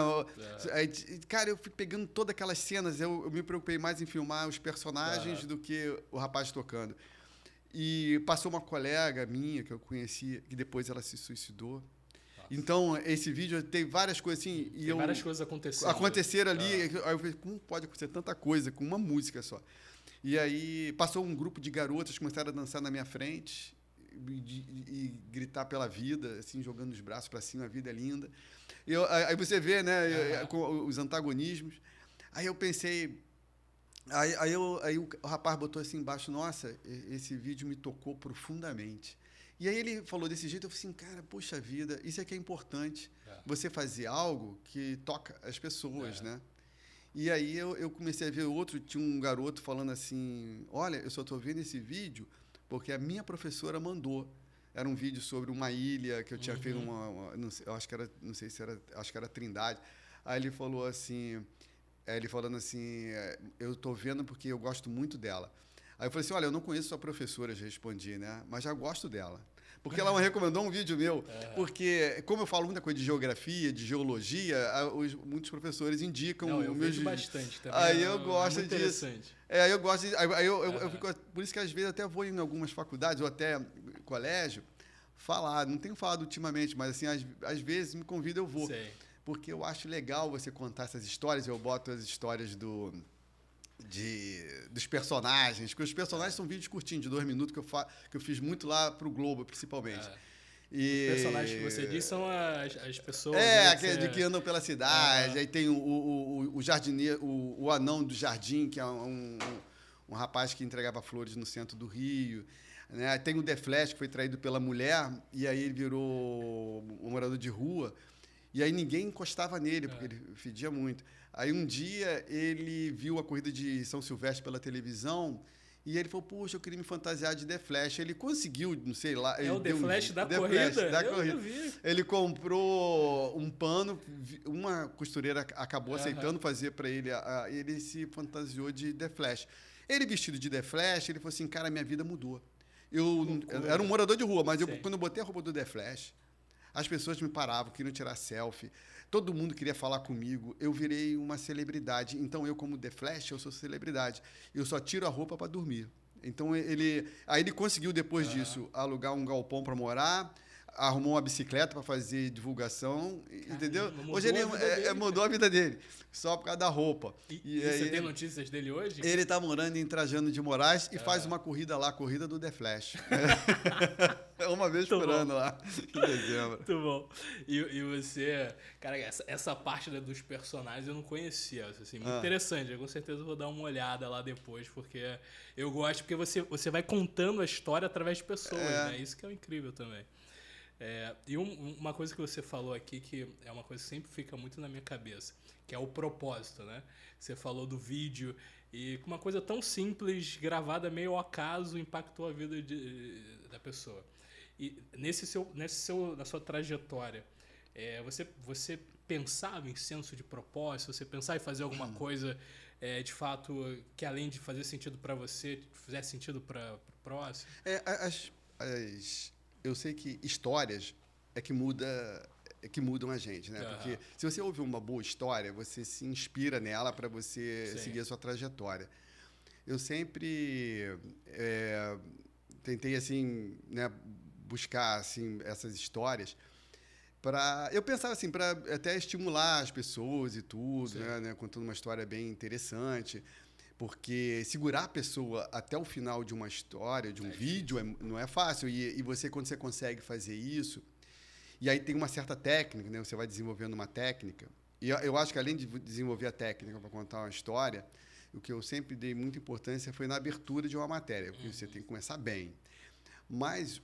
Cara, eu fui pegando todas aquelas cenas, eu me preocupei mais em filmar os personagens do que o rapaz tocando. E passou uma colega minha que eu conheci, que depois ela se suicidou. Então, esse vídeo tem várias coisas assim. Tem várias coisas acontecendo. Aconteceram ali. Aí eu falei, como pode acontecer tanta coisa com uma música só? E aí passou um grupo de garotas que começaram a dançar na minha frente e gritar pela vida, assim, jogando os braços para cima, a vida é linda. Aí você vê, né, com os antagonismos. Aí eu pensei. Aí o rapaz botou assim embaixo, nossa, esse vídeo me tocou profundamente. E aí ele falou desse jeito, eu falei assim, cara, poxa vida, isso é que é importante. Você fazer algo que toca as pessoas, né? E aí eu comecei a ver tinha um garoto falando assim, olha, eu só estou vendo esse vídeo porque a minha professora mandou. Era um vídeo sobre uma ilha que eu tinha feito não sei, acho que era Trindade. Aí ele falou assim, falando assim, eu estou vendo porque eu gosto muito dela. Aí eu falei assim, olha, eu não conheço sua professora, já respondi, né? Mas já gosto dela. Porque ela me recomendou um vídeo meu. Porque, como eu falo muita coisa de geografia, de geologia, muitos professores indicam... Não, eu vejo bastante também. Aí eu gosto disso. Interessante. Aí eu gosto... Eu fico, por isso que, às vezes, até vou em algumas faculdades ou até colégio falar. Não tenho falado ultimamente, mas, assim, às vezes me convida, eu vou. Sei. Porque eu acho legal você contar essas histórias. Eu boto as histórias dos personagens, porque os personagens são vídeos curtinhos, de 2 minutos, que eu fiz muito lá pro Globo, principalmente. Os personagens que você diz são as pessoas. Aqueles de que andam pela cidade. Aí tem o jardineiro, o anão do jardim, que é um rapaz que entregava flores no centro do Rio. Né? Tem o The Flash, que foi traído pela mulher, e aí ele virou um morador de rua. E aí ninguém encostava nele, porque ele fedia muito. Aí um dia ele viu a corrida de São Silvestre pela televisão e ele falou, puxa, eu queria me fantasiar de The Flash. Ele conseguiu, não sei lá... É o The Flash da corrida? Eu vi. Ele comprou um pano, uma costureira acabou aceitando fazer para ele, ele se fantasiou de The Flash. Ele vestido de The Flash, ele falou assim, cara, minha vida mudou. Eu era um morador de rua, mas quando eu botei a roupa do The Flash, as pessoas me paravam, queriam tirar selfie. Todo mundo queria falar comigo. Eu virei uma celebridade. Então, eu, como The Flash, eu sou celebridade. Eu só tiro a roupa para dormir. Então, aí ele conseguiu, depois disso, alugar um galpão para morar, arrumou uma bicicleta para fazer divulgação, entendeu? Hoje ele mudou a vida dele, só por causa da roupa. E você tem notícias dele hoje? Ele está morando em Trajano de Moraes e faz uma corrida lá, a corrida do The Flash. Uma vez por ano lá, em dezembro. Muito bom. E você... Cara, essa parte dos personagens eu não conhecia. Assim, muito interessante. Eu com certeza vou dar uma olhada lá depois, porque eu gosto, porque você vai contando a história através de pessoas, né? Isso que é incrível também. E uma coisa que você falou aqui, que é uma coisa que sempre fica muito na minha cabeça, que é o propósito, né? Você falou do vídeo e uma coisa tão simples, gravada meio ao acaso, impactou a vida da pessoa. E na sua trajetória, você pensava em senso de propósito? Você pensava em fazer alguma coisa, de fato, que além de fazer sentido para você, fizesse sentido para o próximo? Eu sei que histórias que mudam a gente, né? Porque se você ouve uma boa história, você se inspira nela para você seguir a sua trajetória. Eu sempre tentei assim, né, buscar assim essas histórias eu pensava assim, para até estimular as pessoas e tudo, né, contando uma história bem interessante. Porque segurar a pessoa até o final de uma história, de um vídeo, não é fácil. E você, quando você consegue fazer isso, e aí tem uma certa técnica, né? Você vai desenvolvendo uma técnica. E eu acho que, além de desenvolver a técnica para contar uma história, o que eu sempre dei muita importância foi na abertura de uma matéria, porque você tem que começar bem. Mas,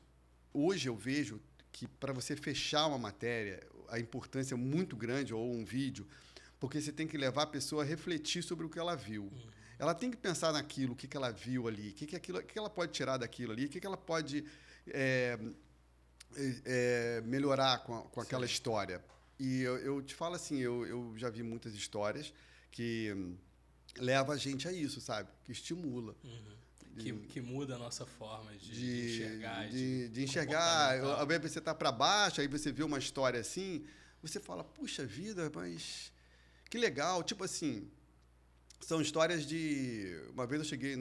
hoje, eu vejo que, para você fechar uma matéria, a importância é muito grande, ou um vídeo, porque você tem que levar a pessoa a refletir sobre o que ela viu. Ela tem que pensar naquilo, o que ela viu ali, o que ela pode tirar daquilo ali, o que ela pode melhorar com aquela história. E eu te falo assim, eu já vi muitas histórias que levam a gente a isso, sabe? Que estimula. Que muda a nossa forma de enxergar. De enxergar. Ao invés de você estar para baixo, aí você vê uma história assim, você fala, puxa vida, mas que legal. Tipo assim... São histórias de... Uma vez eu cheguei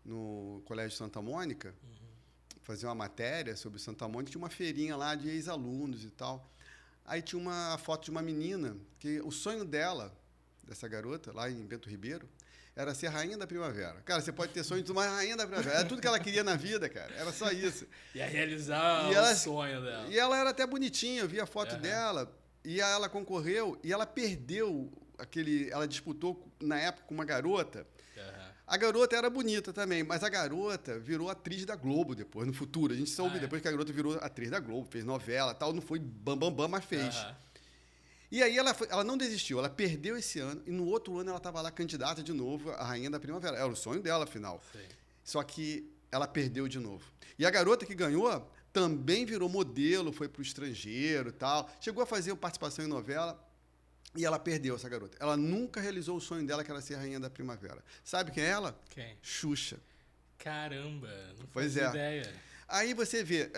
no Colégio Santa Mônica, fazer uma matéria sobre Santa Mônica, tinha uma feirinha lá de ex-alunos e tal. Aí tinha uma foto de uma menina, que o sonho dela, dessa garota, lá em Bento Ribeiro, era ser rainha da primavera. Cara, você pode ter sonho de uma rainha da primavera. Era tudo que ela queria na vida, cara. Era só isso. Ia realizar o sonho dela. E ela era até bonitinha, eu vi a foto dela, e ela concorreu, e ela perdeu... Ela disputou, na época, com uma garota. A garota era bonita também, mas a garota virou atriz da Globo depois, no futuro. A gente soube depois que a garota virou atriz da Globo, fez novela tal, não foi bam, mas fez. E aí ela não desistiu, ela perdeu esse ano, e no outro ano ela estava lá candidata de novo à Rainha da Primavera. Era o sonho dela, afinal. Só que ela perdeu de novo. E a garota que ganhou também virou modelo, foi para o estrangeiro e tal. Chegou a fazer participação em novela. E ela perdeu, essa garota. Ela nunca realizou o sonho dela, que era ser rainha da primavera. Sabe quem é ela? Quem? Xuxa. Caramba, não fazia ideia. Aí você vê...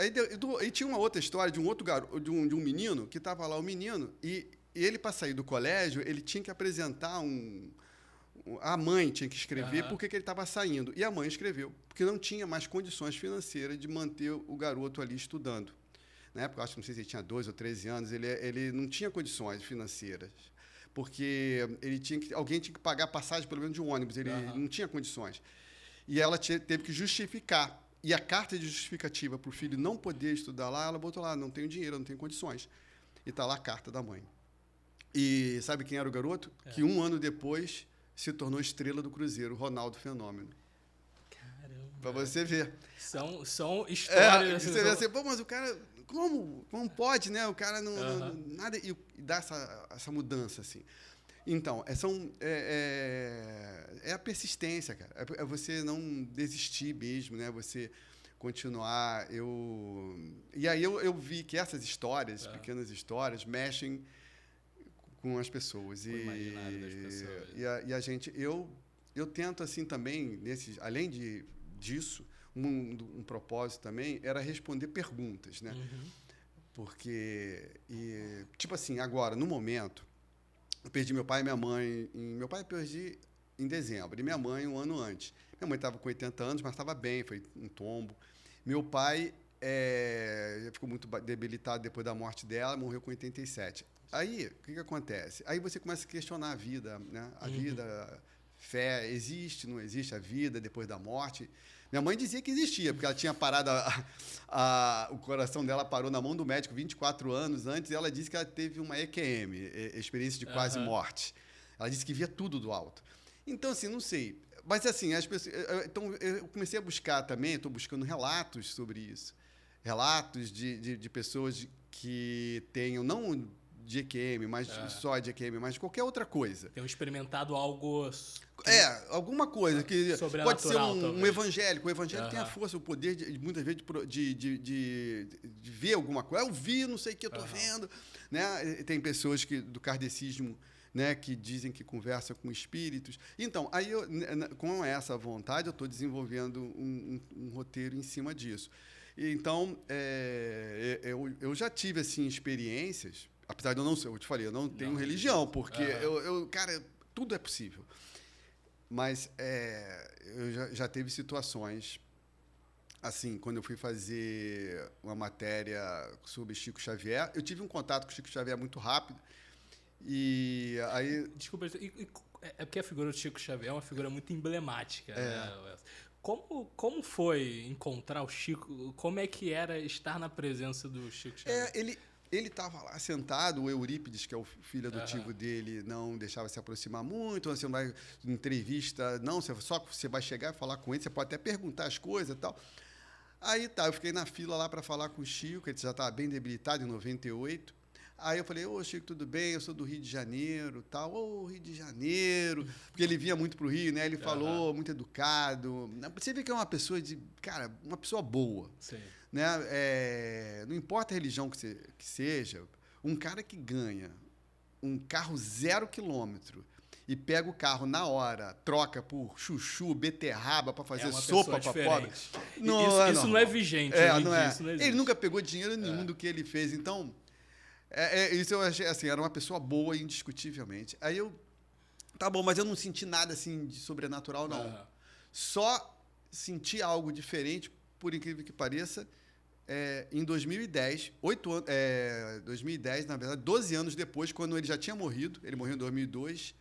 Aí tinha uma outra história de um outro garoto, de um menino, que estava lá, o menino, e ele, para sair do colégio, ele tinha que apresentar a mãe tinha que escrever porque que ele estava saindo. E a mãe escreveu, porque não tinha mais condições financeiras de manter o garoto ali estudando. Na época, acho que não sei se ele tinha 12 ou 13 anos, ele não tinha condições financeiras. porque alguém tinha que pagar a passagem, pelo menos, de um ônibus. Ele não tinha condições. E ela teve que justificar. E a carta de justificativa para o filho não poder estudar lá, ela botou lá, não tenho dinheiro, não tenho condições. E está lá a carta da mãe. E sabe quem era o garoto? Que 1 ano depois se tornou estrela do Cruzeiro, Ronaldo Fenômeno. Caramba. Para você ver. São histórias. Você vê assim, pô, mas o cara, como pode, né? O cara não nada, e dá essa mudança, assim. Então, é a persistência, cara. É você não desistir mesmo, né? Você continuar. E aí eu vi que essas histórias, pequenas histórias, mexem com as pessoas. O imaginário das pessoas. E a gente... Eu tento, assim, também, além disso, um propósito também era responder perguntas, né? Porque, tipo assim, agora, no momento, eu perdi meu pai e minha mãe. Meu pai eu perdi em dezembro, e minha mãe 1 ano antes. Minha mãe estava com 80 anos, mas estava bem, foi um tombo. Meu pai ficou muito debilitado depois da morte dela, morreu com 87. Aí, o que acontece? Aí você começa a questionar a vida, né? A vida, fé, existe, não existe a vida depois da morte? Minha mãe dizia que existia, porque ela tinha parado, o coração dela parou na mão do médico 24 anos antes, e ela disse que ela teve uma EQM, experiência de quase morte. Ela disse que via tudo do alto. Então, assim, não sei. Mas, assim, as pessoas... Então, eu comecei a buscar também, estou buscando relatos sobre isso. Relatos de pessoas que tenham, não de EQM, mas só de EQM, mas de qualquer outra coisa. Tenham experimentado algo... alguma coisa que pode ser um evangélico. O evangélico tem a força, o poder, muitas vezes, de ver alguma coisa. Eu vi, não sei o que eu estou vendo. Né? Tem pessoas do kardecismo, né, que dizem que conversam com espíritos. Então, aí com essa vontade, eu estou desenvolvendo um roteiro em cima disso. Então, eu já tive assim, experiências, apesar de eu não ser, eu te falei, eu não tenho religião, porque cara, tudo é possível. Mas eu já teve situações, assim, quando eu fui fazer uma matéria sobre Chico Xavier, eu tive um contato com o Chico Xavier muito rápido, e aí... Desculpa, é porque a figura do Chico Xavier é uma figura muito emblemática, né? Como foi encontrar o Chico? Como é que era estar na presença do Chico Xavier? Ele estava lá sentado, o Eurípides, que é o filho adotivo dele, não deixava se aproximar muito. Você não vai em entrevista, não, só você vai chegar e falar com ele, você pode até perguntar as coisas e tal. Aí eu fiquei na fila lá para falar com o Chico, ele já estava bem debilitado, em 98. Aí eu falei, ô Chico, tudo bem? Eu sou do Rio de Janeiro, tal. Ô, Rio de Janeiro. Porque ele vinha muito pro Rio, né? Ele falou, muito educado. Você vê que é uma pessoa uma pessoa boa. Sim. Né? Não importa a religião que seja, um cara que ganha um carro 0 quilômetro e pega o carro na hora, troca por chuchu, beterraba para fazer sopa para pobre. Isso não é vigente. Não é. Ele nunca pegou dinheiro nenhum do que ele fez. Então, isso eu achei assim, era uma pessoa boa, indiscutivelmente. Aí tá bom, mas eu não senti nada assim de sobrenatural, não. Só senti algo diferente, por incrível que pareça, em 2010, 2010, na verdade, 12 anos depois, quando ele já tinha morrido, ele morreu em 2002,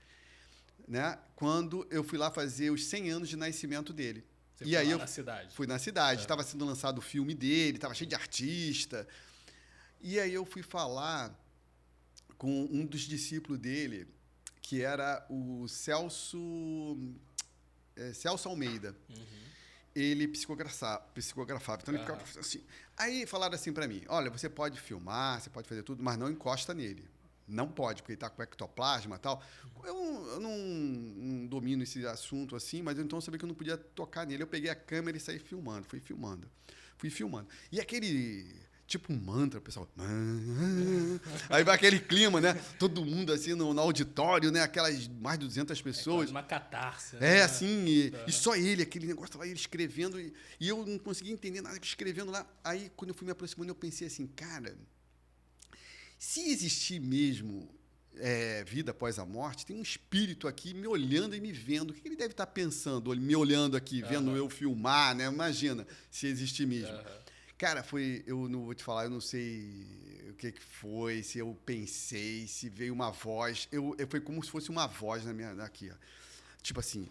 né? Quando eu fui lá fazer os 100 anos de nascimento dele. Você foi lá na cidade? Fui na cidade, estava sendo lançado o filme dele, estava cheio de artista. E aí eu fui falar com um dos discípulos dele, que era o Celso Almeida. Ele psicografava. Então ele ficava assim. Aí falaram assim para mim, olha, você pode filmar, você pode fazer tudo, mas não encosta nele. Não pode, porque ele está com ectoplasma e tal. Eu não domino esse assunto assim, mas então eu sabia que eu não podia tocar nele. Eu peguei a câmera e saí filmando, fui filmando. E aquele... tipo um mantra, o pessoal... Aí vai aquele clima, né? Todo mundo assim no auditório, né? Aquelas mais de 200 pessoas. Uma catarse. Né? Assim, e só ele, aquele negócio lá, ele escrevendo, e eu não conseguia entender nada escrevendo lá. Aí, quando eu fui me aproximando, eu pensei assim, cara, se existir mesmo vida após a morte, tem um espírito aqui me olhando e me vendo. O que ele deve estar pensando, me olhando aqui, vendo eu filmar, né? Imagina, se existir mesmo. Cara, eu não vou te falar, eu não sei o que foi, se eu pensei, se veio uma voz. Foi como se fosse uma voz aqui, ó. Tipo assim,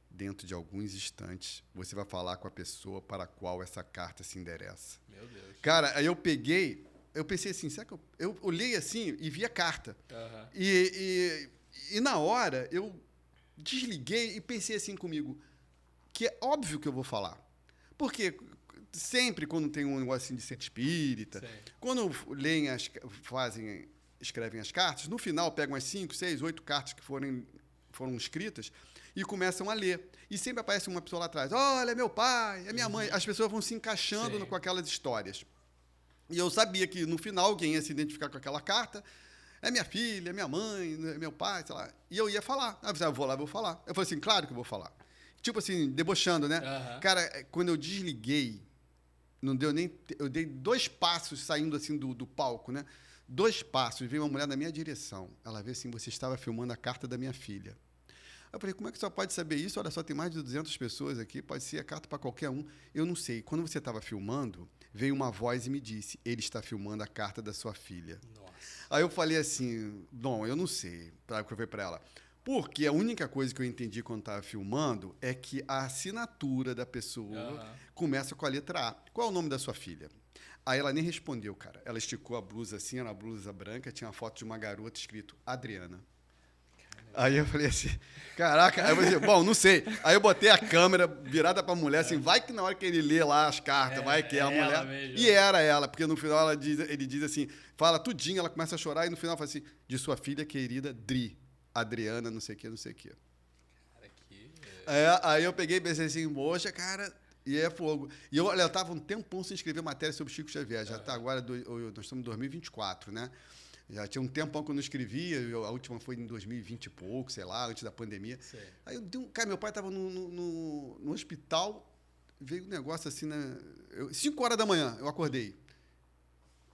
dentro de alguns instantes, você vai falar com a pessoa para a qual essa carta se endereça. Meu Deus. Cara, aí eu pensei assim, será que eu olhei assim e vi a carta. Aham. E na hora, eu desliguei e pensei assim comigo, que é óbvio que eu vou falar. Porque sempre quando tem um negócio assim de ser espírita, Sim. quando leem escrevem as cartas, no final pegam as 5, 6, 8 cartas que foram escritas e começam a ler. E sempre aparece uma pessoa lá atrás, olha, é meu pai, é minha mãe. As pessoas vão se encaixando Sim. com aquelas histórias. E eu sabia que no final alguém ia se identificar com aquela carta, é minha filha, é minha mãe, é meu pai, sei lá. E eu ia falar. Eu vou lá, vou falar. Eu falei assim, claro que eu vou falar. Tipo assim, debochando, né? Aham. Cara, quando eu desliguei, não deu nem. Eu dei 2 passos saindo assim do palco, né? 2 passos, veio uma mulher na minha direção. Ela veio assim, você estava filmando a carta da minha filha. Eu falei, como é que você pode saber isso? Olha só, tem mais de 200 pessoas aqui, pode ser a carta para qualquer um. Eu não sei. Quando você estava filmando, veio uma voz e me disse, ele está filmando a carta da sua filha. Nossa. Aí eu falei assim, bom, eu não sei. Eu falei para ela, porque a única coisa que eu entendi quando estava filmando é que a assinatura da pessoa começa com a letra A. Qual é o nome da sua filha? Aí ela nem respondeu, cara. Ela esticou a blusa assim, era uma blusa branca, tinha uma foto de uma garota escrito Adriana. Aí eu falei assim, caraca, aí eu falei assim, bom, não sei. Aí eu botei a câmera virada pra mulher, assim, vai que na hora que ele lê lá as cartas, vai que é a mulher. Mesmo. E era ela, porque no final ele diz assim, fala tudinho, ela começa a chorar e no final fala assim, de sua filha querida Adriana, não sei o que, não sei o que. Cara, que... Aí eu peguei e pensei assim, poxa, cara, e é fogo. E eu tava um tempão sem escrever matéria sobre Chico Xavier, já tá agora, nós estamos em 2024, né? Já tinha um tempão que eu não escrevia, a última foi em 2020 e pouco, sei lá, antes da pandemia. Sei. Aí cara, meu pai estava no hospital, veio um negócio assim, né? 5 horas da manhã, eu acordei.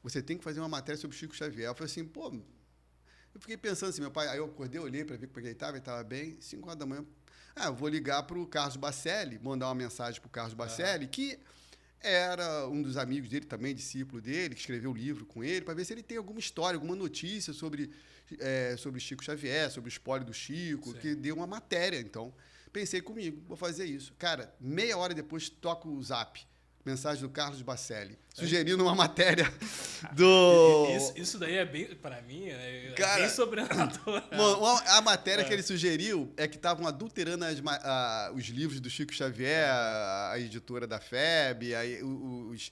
Você tem que fazer uma matéria sobre Chico Xavier. Eu falei assim, pô, eu fiquei pensando assim, meu pai, aí eu acordei, olhei para ver como ele estava bem, 5 horas da manhã. Eu vou ligar para o Carlos Bacelli, mandar uma mensagem para o Carlos Bacelli, que era um dos amigos dele também, discípulo dele, que escreveu o livro com ele, para ver se ele tem alguma história, alguma notícia sobre Chico Xavier, sobre o espólio do Chico, que deu uma matéria. Então, pensei comigo, vou fazer isso. Cara, meia hora depois, toco o zap. Mensagem do Carlos Bacelli, sugerindo uma matéria do... Isso daí é bem, para mim, Cara, bem sobrenatural. A matéria que ele sugeriu é que estavam adulterando os livros do Chico Xavier, a editora da FEB, aí os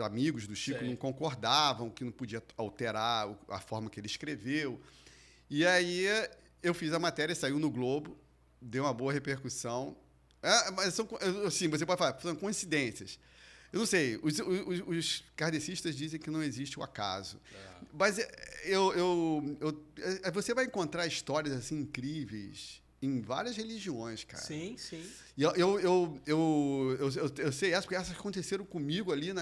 amigos do Chico não concordavam, que não podia alterar a forma que ele escreveu. E aí eu fiz a matéria, saiu no Globo, deu uma boa repercussão. Mas são, assim, você pode falar, são coincidências. Eu não sei, os kardecistas dizem que não existe o acaso. Mas você vai encontrar histórias assim incríveis em várias religiões, cara. Sim, sim. E eu sei essas, porque essas aconteceram comigo ali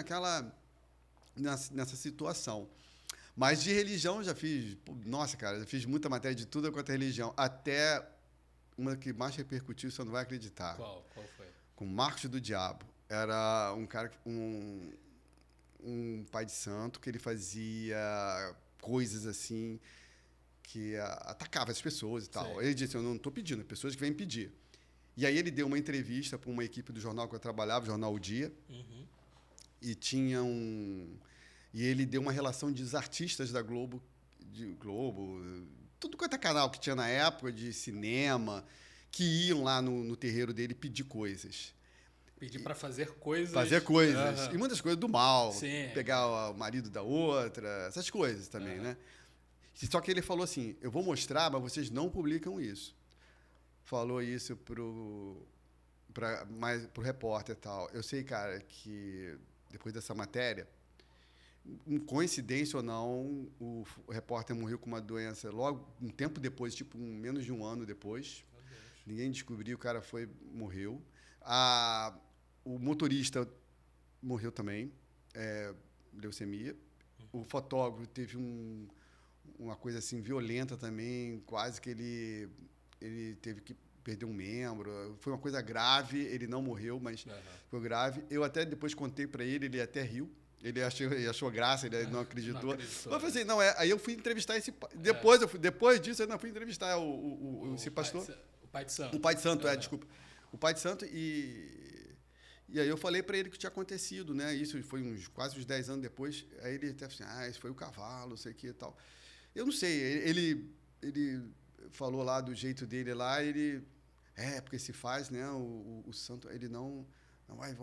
nessa situação. Mas de religião eu já fiz, nossa, cara, já fiz muita matéria de tudo quanto é religião. Até uma que mais repercutiu, você não vai acreditar. Qual foi? Com Marcos do Diabo. Era um cara, um pai de santo, que ele fazia coisas assim, que atacava as pessoas e tal. Sim. Ele disse, eu não estou pedindo, é pessoas que vêm pedir. E aí ele deu uma entrevista para uma equipe do jornal que eu trabalhava, o Jornal O Dia, e e ele deu uma relação dos artistas da Globo, tudo quanto é canal que tinha na época, de cinema, que iam lá no terreiro dele pedir coisas. Pedir para fazer coisas. Fazer coisas. E muitas coisas do mal. Sim. Pegar o marido da outra, essas coisas também, né? Só que ele falou assim, eu vou mostrar, mas vocês não publicam isso. Falou isso pro repórter e tal. Eu sei, cara, que depois dessa matéria, coincidência ou não, o repórter morreu com uma doença logo um tempo depois, tipo menos de um ano depois. Ninguém descobriu, o cara morreu. O motorista morreu também, leucemia. O fotógrafo teve uma coisa assim violenta também, quase que ele teve que perdeu um membro. Foi uma coisa grave, ele não morreu, mas foi grave. Eu até depois contei para ele, ele até riu. Ele achou graça, ele não acreditou. Mas eu falei assim, não, aí eu fui entrevistar esse... Depois disso, eu não fui entrevistar esse pastor. O pai de santo. O pai de santo, desculpa. O pai de santo E aí eu falei para ele o que tinha acontecido, né? Isso foi quase uns 10 anos depois. Aí ele até falou assim, esse foi o cavalo, não sei o que e tal. Eu não sei, ele falou lá do jeito dele lá, porque se faz, né? O santo, ele não vai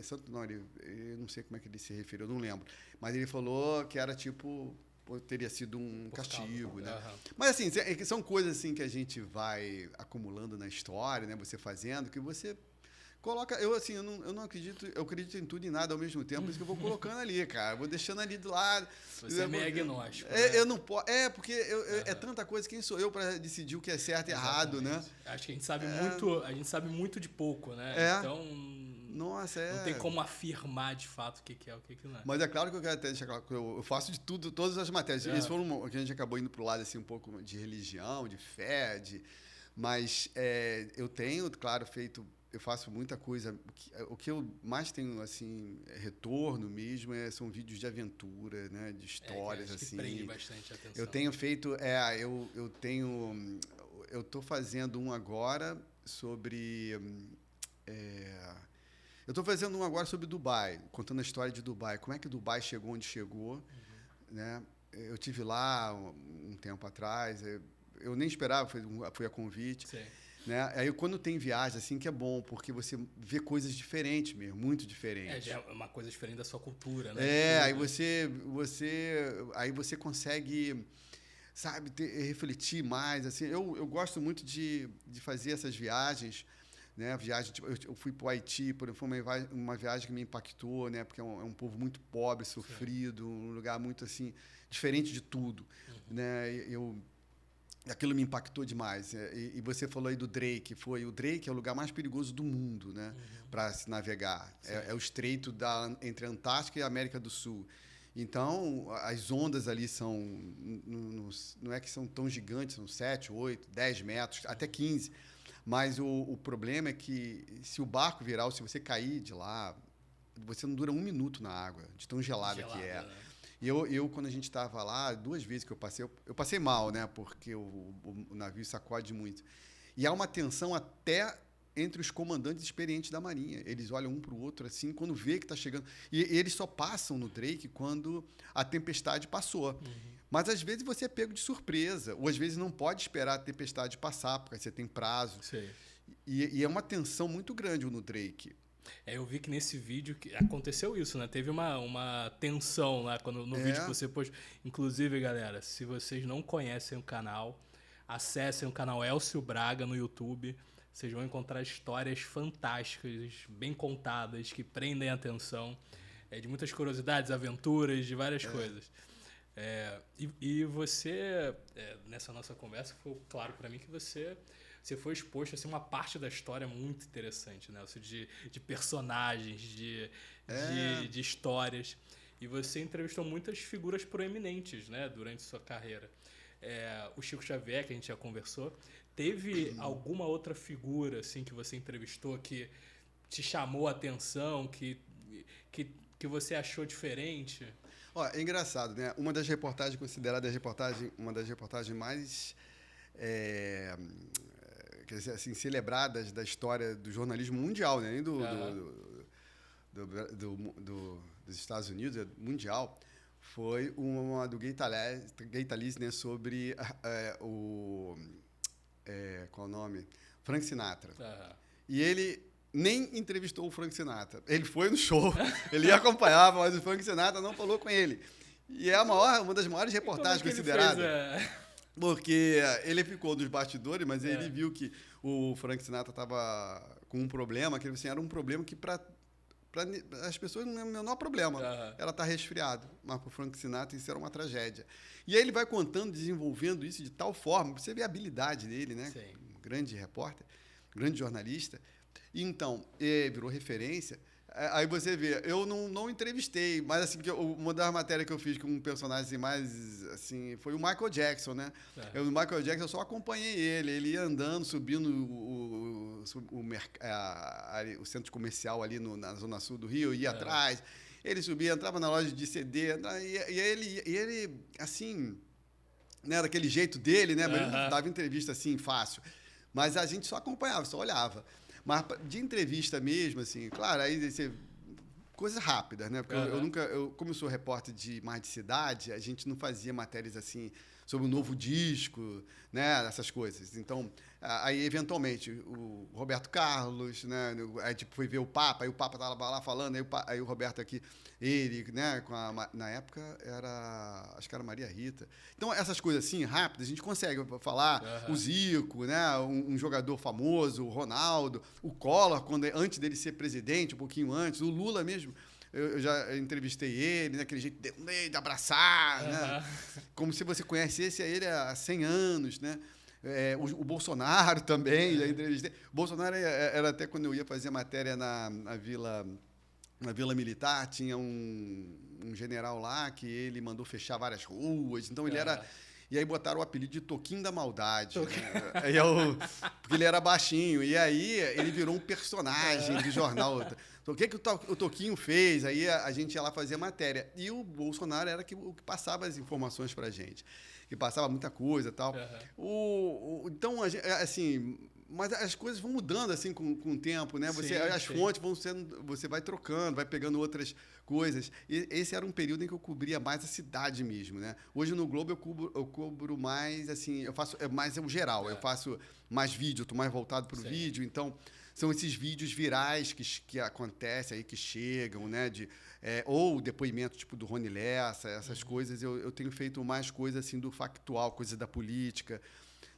santo, não, ele não sei como é que ele se referiu, eu não lembro. Mas ele falou que era tipo, teria sido um castigo, né? Mas assim, são coisas assim que a gente vai acumulando na história, né? Você fazendo, que você coloca, eu não acredito, eu acredito em tudo e nada ao mesmo tempo, por isso que eu vou colocando ali, cara, vou deixando ali do lado. Você é meio agnóstico. Eu não posso, porque é tanta coisa, quem sou eu para decidir o que é certo e errado, né? Acho que a gente sabe muito de pouco, né? Então, nossa, não tem como afirmar de fato o que é, o que não é. Mas é claro que eu quero até deixar claro que eu faço de tudo, todas as matérias. Isso foi que a gente acabou indo pro lado assim um pouco de religião, de fé, mas eu tenho, claro, eu faço muita coisa. O que eu mais tenho, assim, retorno mesmo são vídeos de aventura, né? De histórias, assim. Que prende bastante a atenção. Eu tenho feito... Eu estou fazendo um agora sobre... eu estou fazendo um agora sobre Dubai, contando a história de Dubai. Como é que Dubai chegou onde chegou, né? Eu tive lá um tempo atrás. Eu nem esperava, foi a convite. Sim. Né? Aí quando tem viagem, assim, que é bom, porque você vê coisas diferentes mesmo, muito diferentes. Já é uma coisa diferente da sua cultura, né? Aí você consegue, sabe, refletir mais, assim. Eu gosto muito de fazer essas viagens, né? Tipo, eu fui para o Haiti, foi uma viagem que me impactou, né? Porque é um povo muito pobre, sofrido, um lugar muito, assim, diferente de tudo, né? Aquilo me impactou demais. E você falou aí do Drake. O Drake é o lugar mais perigoso do mundo, né? Para se navegar. É o estreito entre a Antártica e a América do Sul. Então, as ondas ali são... Não é que são tão gigantes, são 7, 8, 10 metros, até 15. Mas o problema é que se o barco virar ou se você cair de lá, você não dura 1 minuto na água, de tão gelada que é. Né? E eu, quando a gente estava lá, 2 vezes que eu passei mal, né? Porque o navio sacode muito. E há uma tensão até entre os comandantes experientes da Marinha. Eles olham um para o outro, assim, quando vê que está chegando. E eles só passam no Drake quando a tempestade passou. Mas, às vezes, você é pego de surpresa. Ou, às vezes, não pode esperar a tempestade passar, porque você tem prazo. E é uma tensão muito grande no Drake. Eu vi que nesse vídeo aconteceu isso, né? Teve uma tensão lá no vídeo que você pôs. Inclusive, galera, se vocês não conhecem o canal, acessem o canal Elcio Braga no YouTube. Vocês vão encontrar histórias fantásticas, bem contadas, que prendem a atenção. De muitas curiosidades, aventuras, de várias coisas. E você, nessa nossa conversa, ficou claro para mim que você foi exposto a assim, uma parte da história muito interessante, né? De personagens, de histórias. E você entrevistou muitas figuras proeminentes, né? Durante sua carreira. O Chico Xavier, que a gente já conversou. Teve alguma outra figura assim, que você entrevistou que te chamou a atenção, que você achou diferente? É engraçado, né? Uma das reportagens consideradas uma das reportagens mais... quer dizer, assim, celebradas da história do jornalismo mundial, né? Nem dos Estados Unidos, mundial, foi uma do Gay Talese, né? Sobre qual é o nome? Frank Sinatra. E ele nem entrevistou o Frank Sinatra. Ele foi no show, ele acompanhava, mas o Frank Sinatra não falou com ele. E é uma das maiores reportagens consideradas. Porque ele ficou nos bastidores, mas ele viu que o Frank Sinatra estava com um problema, que assim, era um problema que para as pessoas não é o menor problema. Ela está resfriada, mas para o Frank Sinatra isso era uma tragédia. E aí ele vai contando, desenvolvendo isso de tal forma, você vê a habilidade dele, né? Um grande repórter, grande jornalista. E então, virou referência. Aí você vê, eu não entrevistei, mas assim, uma das matérias que eu fiz com um personagem assim, mais assim, foi o Michael Jackson, né? O Michael Jackson, eu só acompanhei ele ia andando, subindo o centro comercial ali na zona sul do Rio, ia atrás, ele subia, entrava na loja de CD, e ele assim, né, daquele jeito dele, né? Mas ele não dava entrevista assim fácil, mas a gente só acompanhava, só olhava. Mas de entrevista mesmo, assim, claro, aí você, coisas rápidas, né? Porque como eu sou repórter mais de cidade, a gente não fazia matérias assim sobre o novo disco, né? Essas coisas. Então, aí, eventualmente, o Roberto Carlos, né? Aí, tipo, foi ver o Papa, aí o Papa estava lá falando, aí o Roberto aqui, ele, né? Na época, acho que era Maria Rita. Então, essas coisas assim, rápidas, a gente consegue falar. O Zico, né? Um jogador famoso, o Ronaldo, o Collor, antes dele ser presidente, um pouquinho antes, o Lula mesmo. Eu já entrevistei ele, naquele jeito de abraçar, né? Como se você conhecesse ele há 100 anos, né? O Bolsonaro também, já entrevistei. O Bolsonaro era até quando eu ia fazer matéria na Vila Militar, tinha um general lá que ele mandou fechar várias ruas, então ele era... E aí botaram o apelido de Toquinho da Maldade. Né? Porque ele era baixinho. E aí ele virou um personagem de jornal. Então, o que o Toquinho fez? Aí a gente ia lá fazer matéria. E o Bolsonaro era o que passava as informações pra gente. Que passava muita coisa e tal. Então, assim... Mas as coisas vão mudando assim com o tempo, né? As fontes vão sendo... Você vai trocando, vai pegando outras coisas. E esse era um período em que eu cobria mais a cidade mesmo, né? Hoje no Globo eu cubro mais, assim... Eu faço mais o geral. Eu faço mais vídeo, estou mais voltado para o vídeo. Então, são esses vídeos virais que acontecem aí, que chegam, né? Ou o depoimento tipo do Rony Lessa, essas coisas. Eu tenho feito mais coisas assim do factual, coisas da política...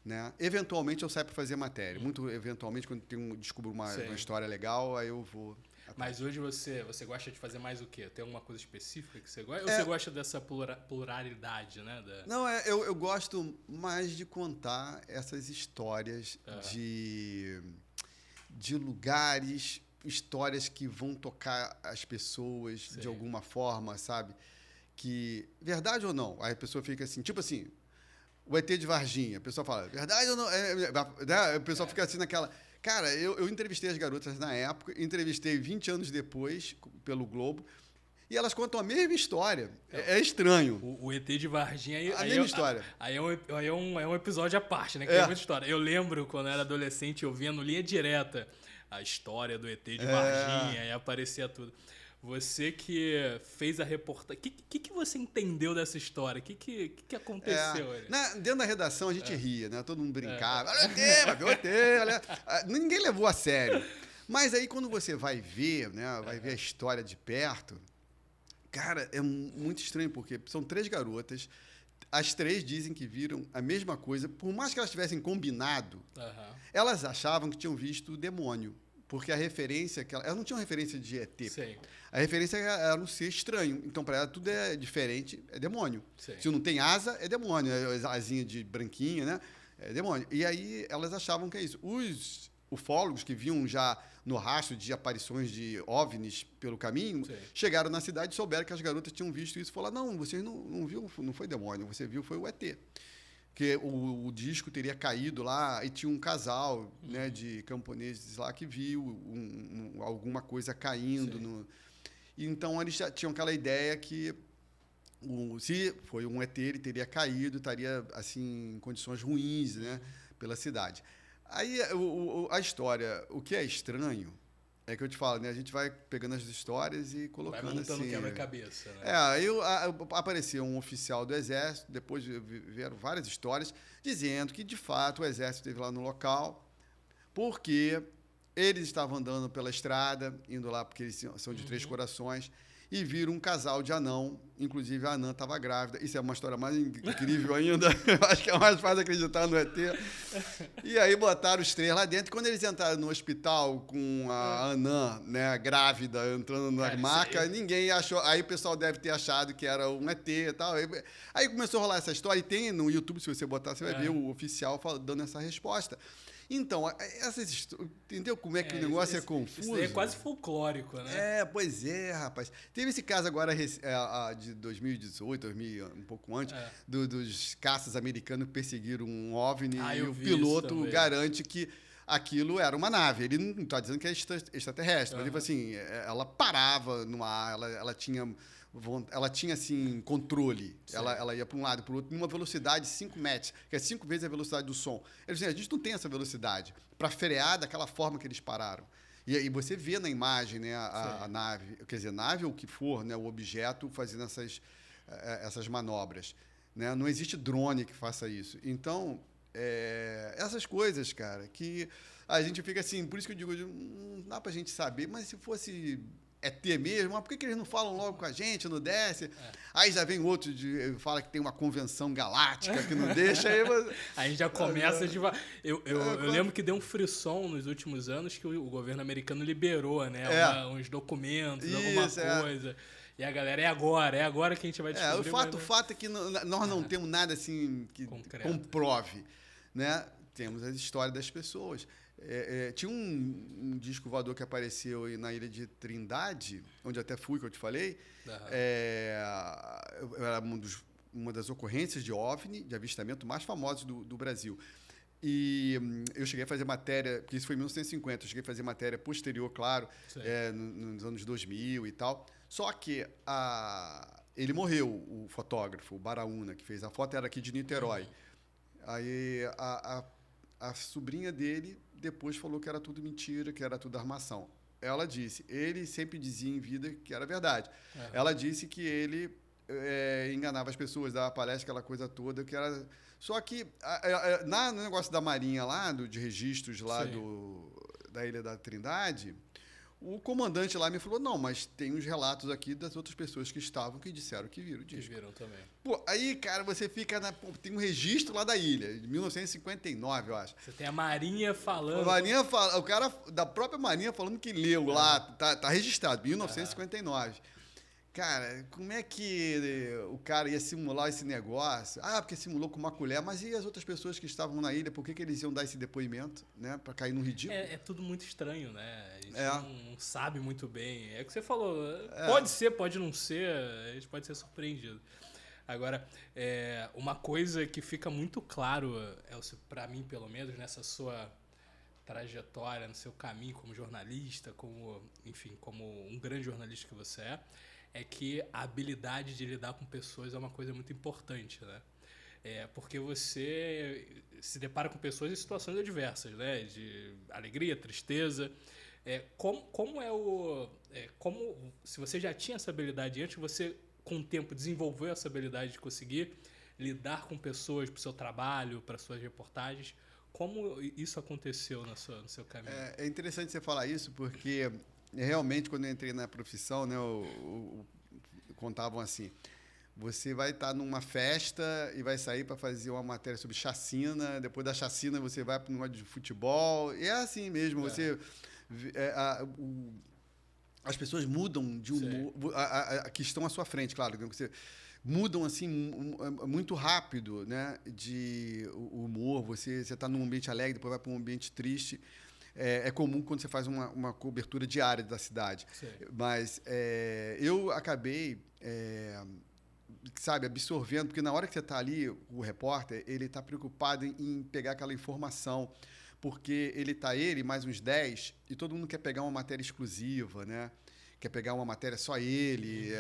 Né? Eventualmente eu saio para fazer matéria. Muito eventualmente, quando descubro uma história legal, aí eu vou. Mas hoje você gosta de fazer mais o quê? Tem alguma coisa específica que você gosta? Ou você gosta dessa pluralidade, né? Não, eu gosto mais de contar essas histórias de lugares, histórias que vão tocar as pessoas de alguma forma, sabe? Que, verdade ou não? Aí a pessoa fica assim, tipo assim... O ET de Varginha, a pessoa fala, verdade ou não? O pessoal fica assim naquela... Cara, eu entrevistei as garotas na época, entrevistei 20 anos depois, pelo Globo, e elas contam a mesma história. É estranho. O ET de Varginha... A mesma história. Aí é um episódio à parte, né? Que tem muita história. Eu lembro, quando eu era adolescente, eu via no Linha Direta a história do ET de Varginha, e aparecia tudo. Você que fez a reportagem, o que você entendeu dessa história? O que aconteceu? Dentro da redação a gente ria, né? Todo mundo brincava. Olha o ET, vai ver o ET. Olha. Ninguém levou a sério. Mas aí quando você vai ver, né? Vai ver a história de perto, cara, é muito estranho, porque são 3 garotas, as 3 dizem que viram a mesma coisa, por mais que elas tivessem combinado, elas achavam que tinham visto o demônio. Porque a referência... Elas não tinham referência de ET. Sim. A referência era um ser estranho. Então, para ela, tudo é diferente, é demônio. Sim. Se não tem asa, é demônio. É asinha de branquinha, né? É demônio. E aí, elas achavam que é isso. Os ufólogos que viam já no rastro de aparições de OVNIs pelo caminho, chegaram na cidade e souberam que as garotas tinham visto isso. Falaram, não, vocês não viu, não foi demônio, você viu, foi o ET. Que o disco teria caído lá e tinha um casal, né, de camponeses lá que viu alguma coisa caindo. Então, eles já tinham aquela ideia que se foi um ET, ele teria caído, estaria assim, em condições ruins, né, pela cidade. Aí, a história, o que é estranho, é que eu te falo, né? A gente vai pegando as histórias e colocando assim... Vai montando quebra-cabeça, né? Aí apareceu um oficial do Exército, depois vieram várias histórias, dizendo que, de fato, o Exército esteve lá no local, porque eles estavam andando pela estrada, indo lá porque eles são de Três Corações, e viram um casal de anão, inclusive a anã estava grávida. Isso é uma história mais incrível ainda. Eu acho que é mais fácil acreditar no ET. E aí botaram os 3 lá dentro. E quando eles entraram no hospital com a anã, né, grávida, entrando na maca, ninguém achou. Aí o pessoal deve ter achado que era um ET e tal. Aí começou a rolar essa história. E tem no YouTube, se você botar, você vai ver o oficial dando essa resposta. Então, entendeu como é que o negócio é confuso? Isso é quase folclórico, né? Pois é, rapaz. Teve esse caso agora de 2018, um pouco antes, dos caças americanos que perseguiram um OVNI e o piloto garante que aquilo era uma nave. Ele não está dizendo que é extraterrestre, mas ele falou assim, ela parava no ar, ela tinha assim, controle. Ela ia para um lado e para o outro, numa velocidade de 5 metros, que é 5 vezes a velocidade do som. Ele disse, a gente não tem essa velocidade para frear daquela forma que eles pararam. E você vê na imagem, né, a nave, quer dizer, nave ou o que for, né, o objeto fazendo essas manobras. Né? Não existe drone que faça isso. Então, essas coisas, cara, que a gente fica assim, por isso que eu digo, não dá pra gente saber, mas se fosse ET mesmo, mas por que eles não falam logo com a gente, não desce? Aí já vem outro, fala que tem uma convenção galáctica que não deixa, aí a gente já começa de... Eu lembro que deu um frisson nos últimos anos que o governo americano liberou, né, uns documentos, alguma coisa... E a galera, é agora que a gente vai descobrir. O fato é que nós não temos nada assim que comprove. Né? Temos a história das pessoas. Tinha um disco voador que apareceu aí na ilha de Trindade, onde até fui, que eu te falei. Era uma das ocorrências de OVNI, de avistamento mais famosas do Brasil. E eu cheguei a fazer matéria, porque isso foi em 1950, eu cheguei a fazer matéria posterior, claro, nos anos 2000 e tal. Só que ele morreu, o fotógrafo, o Baraúna, que fez a foto, era aqui de Niterói. Aí a sobrinha dele depois falou que era tudo mentira, que era tudo armação. Ela disse, ele sempre dizia em vida que era verdade. Ela disse que ele enganava as pessoas, dava palestra, aquela coisa toda, que era... Só que no negócio da Marinha lá, de registros lá da Ilha da Trindade... O comandante lá me falou, não, mas tem uns relatos aqui das outras pessoas que estavam que disseram que viram o disco. Que viram também. Pô, aí, cara, você fica tem um registro lá da ilha, de 1959, eu acho. Você tem a Marinha falando... O cara da própria Marinha falando que leu lá, tá registrado, 1959. Cara, como é que o cara ia simular esse negócio? Porque simulou com uma colher, mas e as outras pessoas que estavam na ilha, por que eles iam dar esse depoimento, né? Pra cair no ridículo? É tudo muito estranho, né? A gente não sabe muito bem. É o que você falou, pode ser, pode não ser, a gente pode ser surpreendido. Agora, uma coisa que fica muito claro, Elcio, pra mim pelo menos, nessa sua trajetória, no seu caminho como jornalista, como um grande jornalista que você é que a habilidade de lidar com pessoas é uma coisa muito importante, né? Porque você se depara com pessoas em situações adversas, né? De alegria, tristeza. Se você já tinha essa habilidade antes, você, com o tempo, desenvolveu essa habilidade de conseguir lidar com pessoas para o seu trabalho, para suas reportagens. Como isso aconteceu no seu caminho? É interessante você falar isso, porque... Realmente, quando eu entrei na profissão, né, contavam assim, você vai estar numa festa e vai sair para fazer uma matéria sobre chacina, depois da chacina você vai para um negócio de futebol, e é assim mesmo, as pessoas mudam de humor, que estão à sua frente, claro, você mudam assim muito rápido, né, de humor, você está num ambiente alegre, depois vai para um ambiente triste. É comum quando você faz uma cobertura diária da cidade. Mas eu acabei, absorvendo, porque na hora que você está ali, o repórter, ele está preocupado em pegar aquela informação, porque ele mais uns 10, e todo mundo quer pegar uma matéria exclusiva, né? Quer pegar uma matéria só ele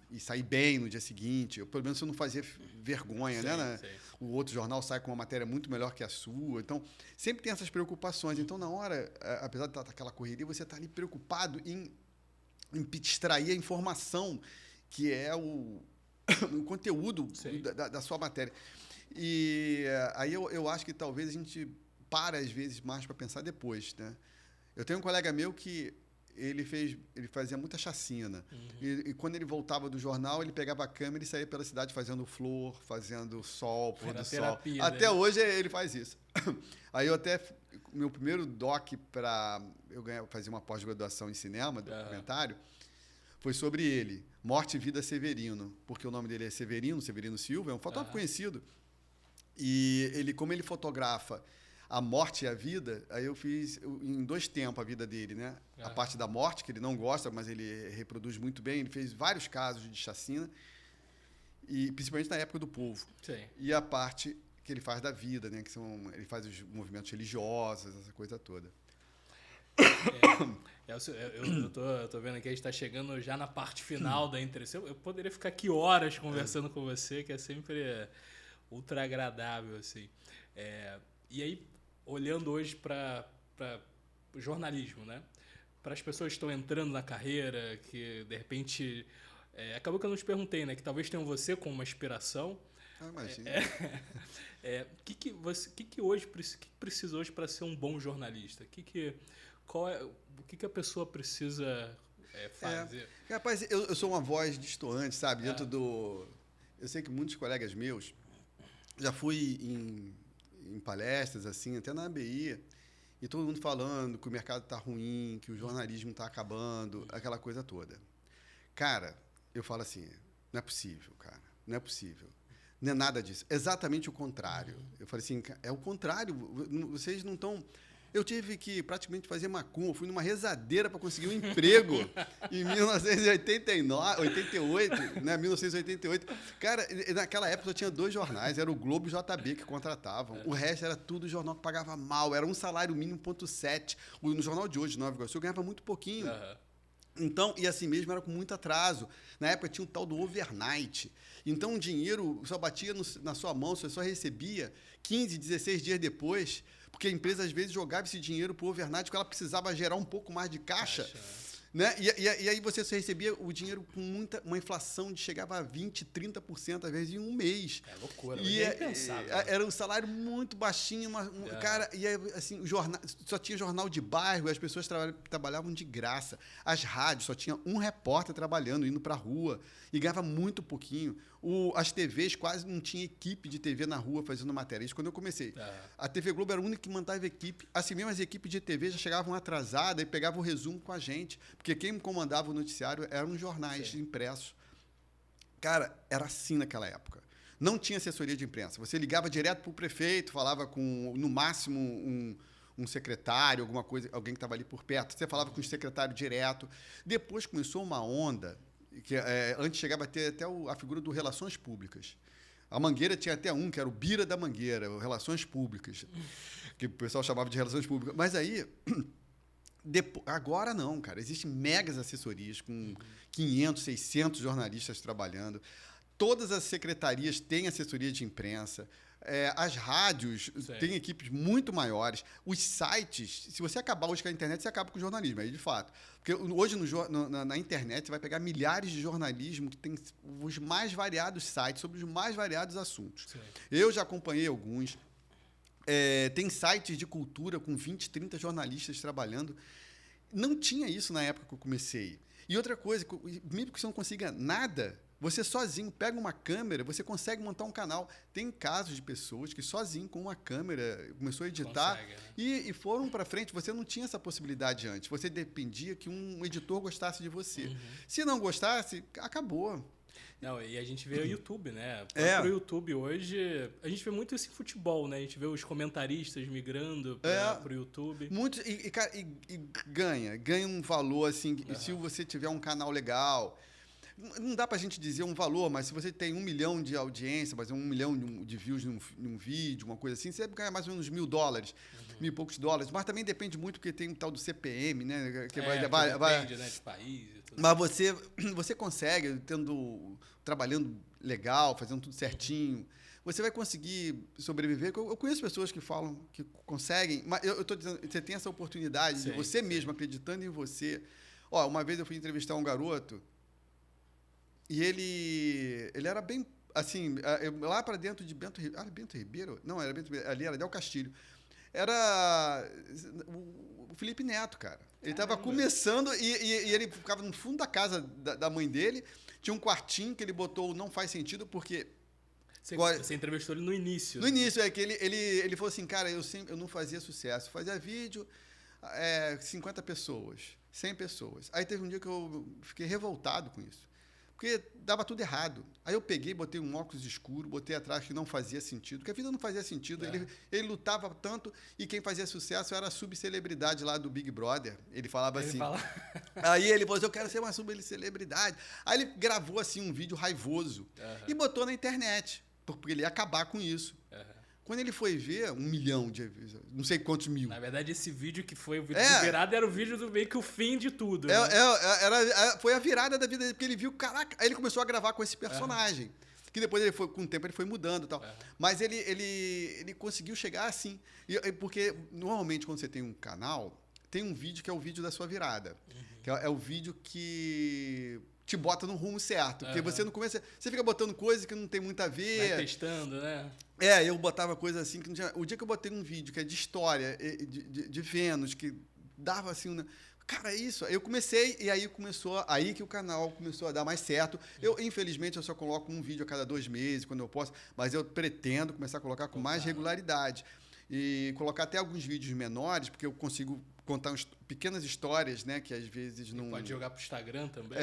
e sair bem no dia seguinte. Pelo menos você não fazia vergonha, né? O outro jornal sai com uma matéria muito melhor que a sua. Então, sempre tem essas preocupações. Então, na hora, apesar de estar aquela correria, você está ali preocupado em extrair a informação, que é o conteúdo da sua matéria. E aí eu acho que talvez a gente para, às vezes, mais para pensar depois, né? Eu tenho um colega meu que ele fazia muita chacina. E quando ele voltava do jornal, ele pegava a câmera e saía pela cidade fazendo flor, fazendo sol, pôr do sol. Até hoje ele faz isso. Aí meu primeiro doc para eu fazer uma pós-graduação em cinema, documentário, foi sobre ele, Morte e Vida Severino, porque o nome dele é Severino Silva, é um fotógrafo conhecido. E como ele fotografa A Morte e a Vida, aí eu fiz em 2 tempos a vida dele, né? A parte da morte, que ele não gosta, mas ele reproduz muito bem. Ele fez vários casos de chacina, e principalmente na época do povo. Sim. E a parte que ele faz da vida, né? Ele faz os movimentos religiosos, essa coisa toda. Eu tô vendo que a gente está chegando já na parte final da entrevista. Eu poderia ficar aqui horas conversando com você, que é sempre ultra agradável, assim. E aí, olhando hoje para jornalismo, né? Para as pessoas que estão entrando na carreira, que de repente... acabou que eu não te perguntei, né? Que talvez tenham você como uma inspiração. Imagina. O que hoje precisa hoje para ser um bom jornalista? O que a pessoa precisa fazer? Rapaz, eu sou uma voz distoante, sabe? Dentro do... Eu sei que muitos colegas meus... Já fui em palestras, assim, até na ABI, e todo mundo falando que o mercado está ruim, que o jornalismo está acabando, aquela coisa toda. Cara, eu falo assim, não é possível, cara. Não é possível. Não é nada disso. Exatamente o contrário. Eu falei assim, é o contrário. Vocês não estão... Eu tive que praticamente fazer macumba. Fui numa rezadeira para conseguir um emprego em 1988, né? 1988. Cara, naquela época só tinha 2 jornais. Era o Globo e o JB que contratavam. O resto era tudo jornal que pagava mal. Era um salário mínimo 1,7. No jornal de hoje, Nova Iguaçu, eu ganhava muito pouquinho. Então, e assim mesmo era com muito atraso. Na época tinha um tal do overnight. Então, o dinheiro só batia na sua mão, você só recebia 15, 16 dias depois, porque a empresa, às vezes, jogava esse dinheiro para o overnight, porque ela precisava gerar um pouco mais de caixa. Né? E aí você só recebia o dinheiro com uma inflação de chegava a 20%, 30%, às vezes, em um mês. É loucura, é impensável. Era um salário muito baixinho, cara, e aí, assim, só tinha jornal de bairro, as pessoas trabalhavam de graça. As rádios só tinha um repórter trabalhando, indo para a rua, e ganhava muito pouquinho. As TVs quase não tinha equipe de TV na rua fazendo matéria. Isso quando eu comecei. A TV Globo era a única que mantava equipe. Assim mesmo, as equipes de TV já chegavam atrasadas e pegavam o resumo com a gente. Porque quem comandava o noticiário eram os jornais impressos. Cara, era assim naquela época. Não tinha assessoria de imprensa. Você ligava direto para o prefeito, falava com, no máximo, um secretário, alguma coisa, alguém que estava ali por perto. Você falava com o secretário direto. Depois começou uma onda... que antes chegava a ter até a figura do Relações Públicas. A Mangueira tinha até que era o Bira da Mangueira, o Relações Públicas, que o pessoal chamava de Relações Públicas. Mas aí, agora não, cara. Existem megas assessorias com 500, 600 jornalistas trabalhando. Todas as secretarias têm assessoria de imprensa. As rádios têm equipes muito maiores. Os sites, se você acabar hoje com a internet, você acaba com o jornalismo, aí de fato. Porque hoje na internet você vai pegar milhares de jornalismo que tem os mais variados sites sobre os mais variados assuntos. Sim. Eu já acompanhei alguns. Tem sites de cultura com 20, 30 jornalistas trabalhando. Não tinha isso na época que eu comecei. E outra coisa, mesmo que você não consiga nada... Você sozinho pega uma câmera, você consegue montar um canal. Tem casos de pessoas que sozinho com uma câmera começou a editar e foram para frente. Você não tinha essa possibilidade antes. Você dependia que um editor gostasse de você. Se não gostasse, acabou. Não, e a gente vê o YouTube, né? Pro YouTube hoje, a gente vê muito isso em futebol, né? A gente vê os comentaristas migrando pro YouTube. Muito, e ganha um valor, assim, se você tiver um canal legal... Não dá para a gente dizer um valor, mas se você tem 1 milhão de audiência, mas 1 milhão de views num vídeo, uma coisa assim, você ganha mais ou menos $1.000, $1.000 e poucos. Mas também depende muito, porque tem um tal do CPM, né? Que depende, né, de país e tudo. Mas você consegue, trabalhando legal, fazendo tudo certinho, você vai conseguir sobreviver. Eu conheço pessoas que falam que conseguem, mas eu estou dizendo, você tem essa oportunidade de você mesmo, acreditando em você. Uma vez eu fui entrevistar um garoto, e ele era bem, assim, lá para dentro de Bento Ribeiro? Não, era Bento Ribeiro, ali era Del Castilho. Era o Felipe Neto, cara. Ele estava começando e ele ficava no fundo da casa da mãe dele. Tinha um quartinho que ele botou Não Faz Sentido, porque... Você entrevistou ele no início. No início, que ele falou assim, cara, eu não fazia sucesso. Fazia vídeo, 50 pessoas, 100 pessoas. Aí teve um dia que eu fiquei revoltado com isso. porque dava tudo errado. Aí eu peguei, botei um óculos escuro, botei atrás que não fazia sentido, porque a vida não fazia sentido. Ele lutava tanto e quem fazia sucesso era a subcelebridade lá do Big Brother. Ele falava assim. Aí ele falou assim, eu quero ser uma subcelebridade. Aí ele gravou assim um vídeo raivoso e botou na internet, porque ele ia acabar com isso. Quando ele foi ver, 1 milhão de... não sei quantos mil. Na verdade, esse vídeo que foi o vídeo de virada era o vídeo do meio que o fim de tudo. Né? Foi a virada da vida dele, porque ele viu, caraca... Aí ele começou a gravar com esse personagem. Que depois, com o tempo, ele foi mudando e tal. Mas ele conseguiu chegar assim. Porque, normalmente, quando você tem um canal, tem um vídeo que é o vídeo da sua virada. Que é o vídeo que... te bota no rumo certo. Porque você não começa... Você fica botando coisas que não tem muito a ver. Vai testando, né? Eu botava coisa assim que não tinha... O dia que eu botei um vídeo que é de história, de Vênus, que dava assim... Cara, é isso. Aí eu comecei, e aí começou... Aí que o canal começou a dar mais certo. Infelizmente, eu só coloco um vídeo a cada 2 meses, quando eu posso. Mas eu pretendo começar a colocar com mais regularidade. E colocar até alguns vídeos menores, porque eu consigo contar pequenas histórias, né? Que às vezes não... Pode jogar pro Instagram também.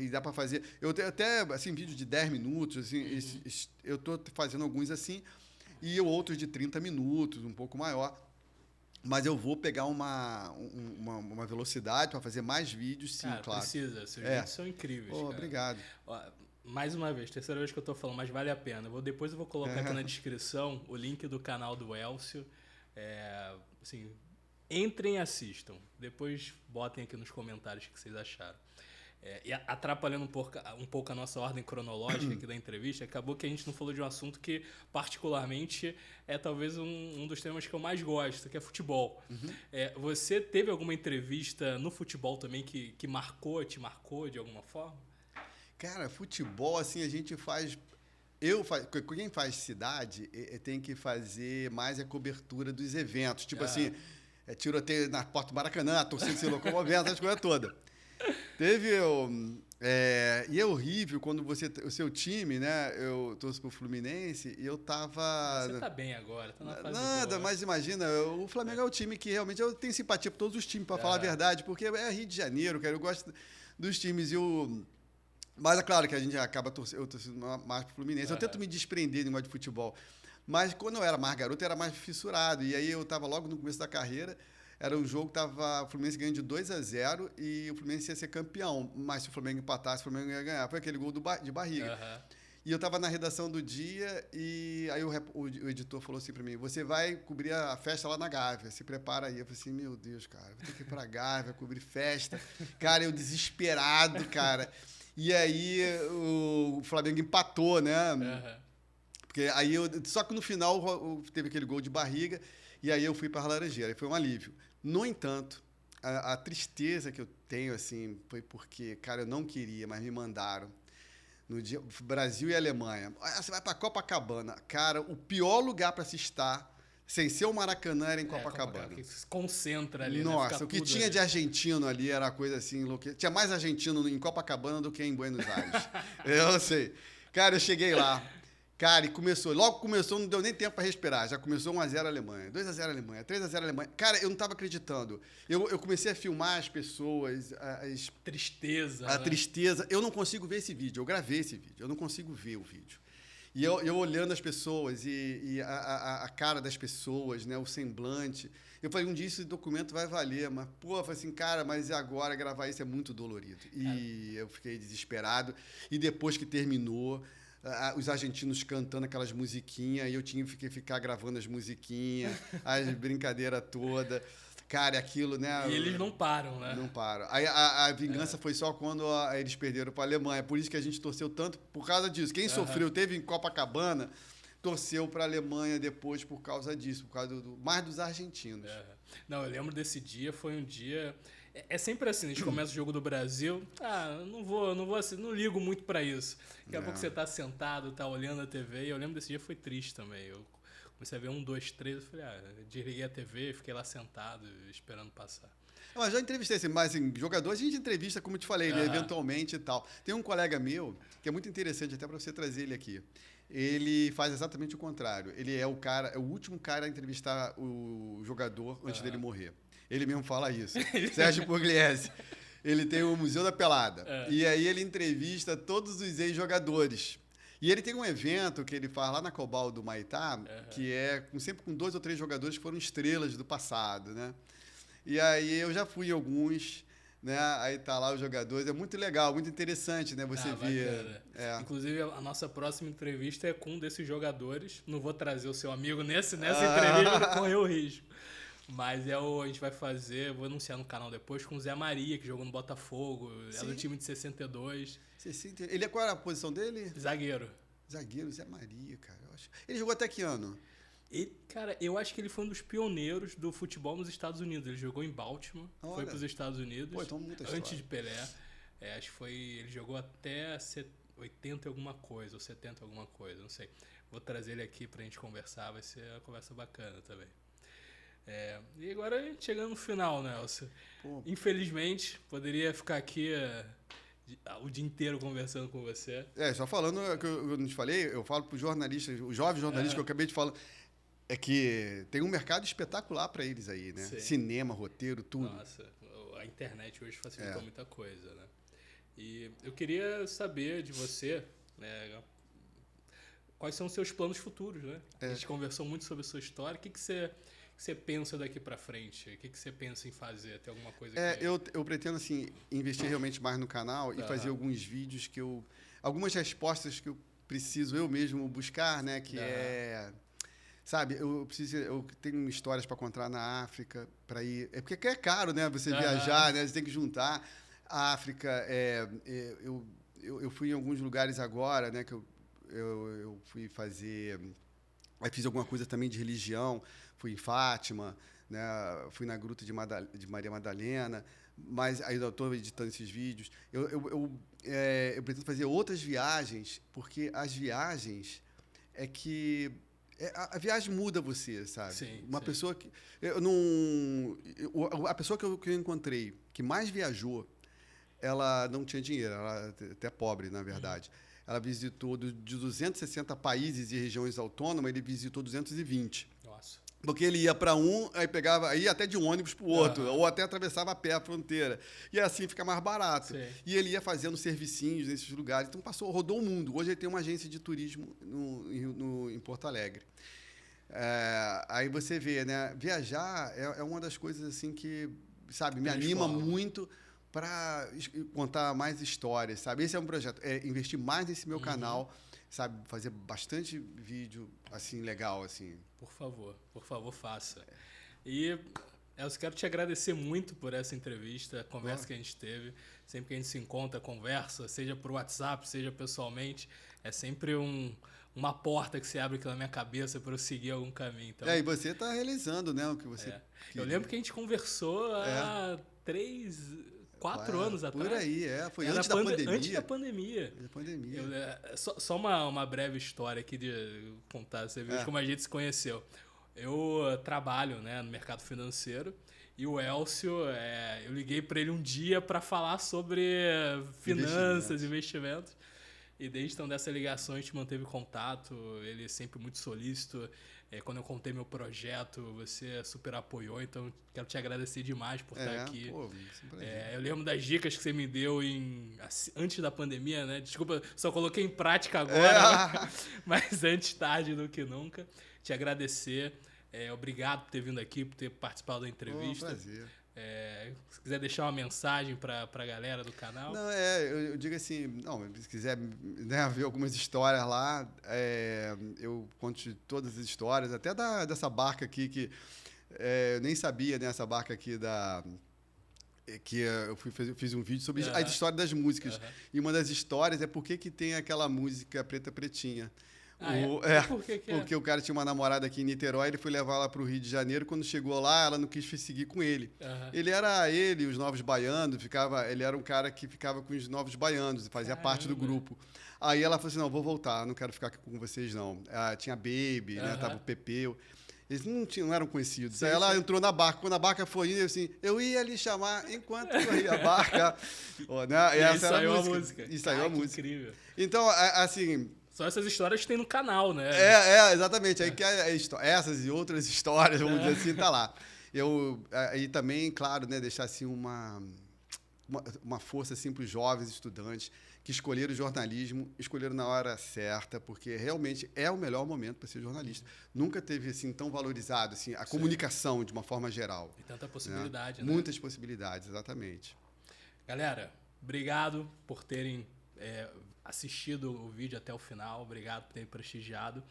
E dá para fazer... Eu tenho até, assim, vídeos de 10 minutos, assim, eu tô fazendo alguns assim, e outros de 30 minutos, um pouco maior. Mas eu vou pegar uma velocidade para fazer mais vídeos, sim, cara, claro. Precisa, seus vídeos são incríveis, cara. Obrigado. Mais uma vez, terceira vez que eu tô falando, mas vale a pena. Depois eu vou colocar aqui na descrição o link do canal do Elcio. Assim, entrem e assistam. Depois botem aqui nos comentários o que vocês acharam. E atrapalhando um pouco a nossa ordem cronológica aqui da entrevista, acabou que a gente não falou de um assunto que, particularmente, é talvez um dos temas que eu mais gosto, que é futebol. Você teve alguma entrevista no futebol também que te marcou de alguma forma? Cara, futebol, assim, a gente faz... Quem faz cidade tem que fazer mais a cobertura dos eventos. Tipo assim, tiroteio na Porta do Maracanã, a torcida se locomovendo, essas coisas todas. E é horrível quando o seu time, né? Eu torço pro Fluminense e eu tava... Você tá bem agora, tá na fase Nada, boa. Mas imagina, o Flamengo é o time que realmente... Eu tenho simpatia por todos os times, para falar a verdade, porque é Rio de Janeiro, cara. Eu gosto dos times Mas é claro que a gente acaba torcendo mais pro Fluminense. Eu tento me desprender de negócio de futebol. Mas quando eu era mais garoto, eu era mais fissurado. E aí eu estava logo no começo da carreira. Era um jogo que o Fluminense ganhando de 2-0 e o Fluminense ia ser campeão. Mas se o Flamengo empatasse, o Flamengo ia ganhar. Foi aquele gol de barriga. E eu estava na redação do dia e aí o editor falou assim para mim, você vai cobrir a festa lá na Gávea, se prepara aí. Eu falei assim, meu Deus, cara, vou ter que ir para a Gávea, cobrir festa. Cara, eu desesperado, cara. E aí o Flamengo empatou, né? Porque aí só que no final teve aquele gol de barriga e aí eu fui para a Laranjeira. Foi um alívio. No entanto, a tristeza que eu tenho assim foi porque, cara, eu não queria, mas me mandaram. No dia Brasil e Alemanha. Você vai para Copacabana. Cara, o pior lugar para se estar, sem ser o Maracanã, era em Copacabana. Que se concentra ali. Nossa, o que tinha ali de argentino ali era coisa assim... Tinha mais argentino em Copacabana do que em Buenos Aires. Eu sei. Cara, eu cheguei lá. Cara, e logo começou, não deu nem tempo para respirar. Já começou 1-0 Alemanha, 2-0 Alemanha, 3-0 Alemanha. Cara, eu não estava acreditando. Eu comecei a filmar as pessoas, tristeza. Tristeza. Eu não consigo ver esse vídeo. Eu gravei esse vídeo. Eu não consigo ver o vídeo. E eu olhando as pessoas e a cara das pessoas, né, o semblante. Eu falei, um dia esse documento vai valer. Mas, eu falei assim, cara, mas e agora gravar isso é muito dolorido. E eu fiquei desesperado. E depois que terminou... os argentinos cantando aquelas musiquinhas e eu tinha que ficar gravando as musiquinhas, as brincadeiras todas. Cara, aquilo, né? E eles não param, né? Não param. Aí a vingança foi só quando eles perderam para a Alemanha. Por isso que a gente torceu tanto por causa disso. Quem sofreu, teve em Copacabana, torceu para a Alemanha depois por causa disso, por causa mais dos argentinos. Não, eu lembro desse dia, foi um dia... É sempre assim, a gente começa o jogo do Brasil, não vou assim, não ligo muito pra isso. Daqui a pouco você tá sentado, tá olhando a TV, e eu lembro desse dia, foi triste também. Eu comecei a ver 1, 2, 3, eu falei, desliguei a TV, fiquei lá sentado, esperando passar. Mas já entrevistei, assim, mas em jogador a gente entrevista, como eu te falei, né, eventualmente e tal. Tem um colega meu, que é muito interessante até para você trazer ele aqui. Ele faz exatamente o contrário. Ele é o último cara a entrevistar o jogador antes dele morrer. Ele mesmo fala isso. Sérgio Pugliese. Ele tem o Museu da Pelada. É. E aí ele entrevista todos os ex-jogadores. E ele tem um evento que ele faz lá na Cobal do Maitá, que é sempre com 2 ou 3 jogadores que foram estrelas do passado, né? E aí eu já fui em alguns, né? Aí tá lá os jogadores. É muito legal, muito interessante, né? Você ver. Inclusive, a nossa próxima entrevista é com um desses jogadores. Não vou trazer o seu amigo nessa entrevista, não correu o risco. Mas a gente vai fazer, vou anunciar no canal depois, com o Zé Maria, que jogou no Botafogo. É do time de 62. Ele qual era a posição dele? Zagueiro. Zagueiro, Zé Maria, cara. Ele jogou até que ano? Cara, eu acho que ele foi um dos pioneiros do futebol nos Estados Unidos. Ele jogou em Baltimore, foi para os Estados Unidos. Pô, então muita história. Antes de Pelé. Acho que foi. Ele jogou até 80 alguma coisa, ou 70 alguma coisa, não sei. Vou trazer ele aqui pra gente conversar, vai ser uma conversa bacana também. E agora chegando no final, Nelson. Infelizmente, poderia ficar aqui o dia inteiro conversando com você. Só falando que eu não te falei, eu falo para os jornalistas, os jovens jornalistas que eu acabei de falar, é que tem um mercado espetacular para eles aí, né? Sim. Cinema, roteiro, tudo. Nossa, a internet hoje facilitou muita coisa, né? E eu queria saber de você, né, quais são os seus planos futuros, né? A gente conversou muito sobre a sua história. O que você pensa daqui para frente? O que você pensa em fazer? Tem alguma coisa que... Eu pretendo, assim, investir realmente mais no canal e fazer alguns vídeos que algumas respostas que eu preciso eu mesmo buscar, né? Que sabe, eu tenho histórias para contar na África, para ir... porque é caro, né? Você viajar, né? Você tem que juntar. A África, eu fui em alguns lugares agora, né? Que eu fui fazer... Aí fiz alguma coisa também de religião. Fui em Fátima, né? Fui na Gruta de Maria Madalena. Mas aí eu estou editando esses vídeos. Eu pretendo fazer outras viagens, porque as viagens é que... a viagem muda você, sabe? Sim, Uma pessoa que... a pessoa que eu encontrei que mais viajou, ela não tinha dinheiro, ela até pobre, na verdade. Ela visitou de 260 países e regiões autônomas, ele visitou 220. Nossa. Porque ele ia para ia até de um ônibus para o outro, ou até atravessava a pé a fronteira. E assim fica mais barato. Sim. E ele ia fazendo servicinhos nesses lugares. Então rodou o mundo. Hoje ele tem uma agência de turismo em Porto Alegre. Aí você vê, né? Viajar é uma das coisas assim que, sabe, me anima muito para contar mais histórias, sabe? Esse é um projeto, investir mais nesse meu canal, sabe? Fazer bastante vídeo, assim, legal, assim. Por favor, faça. E eu quero te agradecer muito por essa entrevista, a conversa que a gente teve. Sempre que a gente se encontra, conversa, seja por WhatsApp, seja pessoalmente, é sempre uma porta que se abre aqui na minha cabeça para eu seguir algum caminho. Então, e você está realizando, né, o que você... Eu lembro que a gente conversou há 4 anos atrás. Por aí, foi antes da pandemia. Antes da pandemia. Só uma breve história aqui de contar. Você viu como a gente se conheceu. Eu trabalho, né, no mercado financeiro e o Elcio, eu liguei para ele um dia para falar sobre finanças, investimentos. E desde então dessa ligação a gente manteve contato, ele é sempre muito solícito. Quando eu contei meu projeto, você super apoiou, então quero te agradecer demais por estar aqui. Eu lembro das dicas que você me deu antes da pandemia, né? Desculpa, só coloquei em prática agora, mas antes tarde do que nunca. Te agradecer. Obrigado por ter vindo aqui, por ter participado da entrevista. Prazer. Se quiser deixar uma mensagem para a galera do canal. Não, eu digo assim, se quiser, né, ver algumas histórias lá, eu conto todas as histórias, até dessa barca aqui que eu nem sabia, né, essa barca aqui que eu fiz um vídeo sobre a história das músicas. E uma das histórias é por que tem aquela música Preta Pretinha. Porque o cara tinha uma namorada aqui em Niterói, ele foi levar ela para o Rio de Janeiro. Quando chegou lá, ela não quis seguir com ele. Ele, os Novos Baianos, ele era um cara que ficava com os Novos Baianos, fazia parte do grupo. Aí ela falou assim, não, vou voltar, não quero ficar aqui com vocês, não. Tinha Baby, né, tava o Pepeu. Eles não eram conhecidos. Aí ela entrou na barca. Quando a barca foi indo, assim, eu ia lhe chamar enquanto corria a barca. Né? E essa era a música. E saiu a música. Incrível. Então, assim... Só essas histórias que tem no canal, né? Exatamente. Aí que essas e outras histórias, vamos dizer assim, tá lá. Aí também, claro, né, deixar assim uma força assim, para os jovens estudantes que escolheram o jornalismo, escolheram na hora certa, porque realmente é o melhor momento para ser jornalista. Nunca teve assim, tão valorizado assim, a comunicação de uma forma geral. E tanta possibilidade, né? Muitas possibilidades, exatamente. Galera, obrigado por terem assistido o vídeo até o final. Obrigado por terem prestigiado.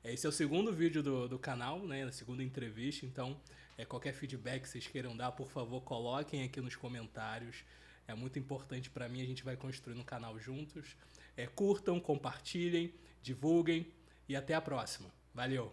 Esse é o segundo vídeo do canal, né? A segunda entrevista. Então, qualquer feedback que vocês queiram dar, por favor, coloquem aqui nos comentários. É muito importante para mim. A gente vai construir um canal juntos. Curtam, compartilhem, divulguem e até a próxima. Valeu!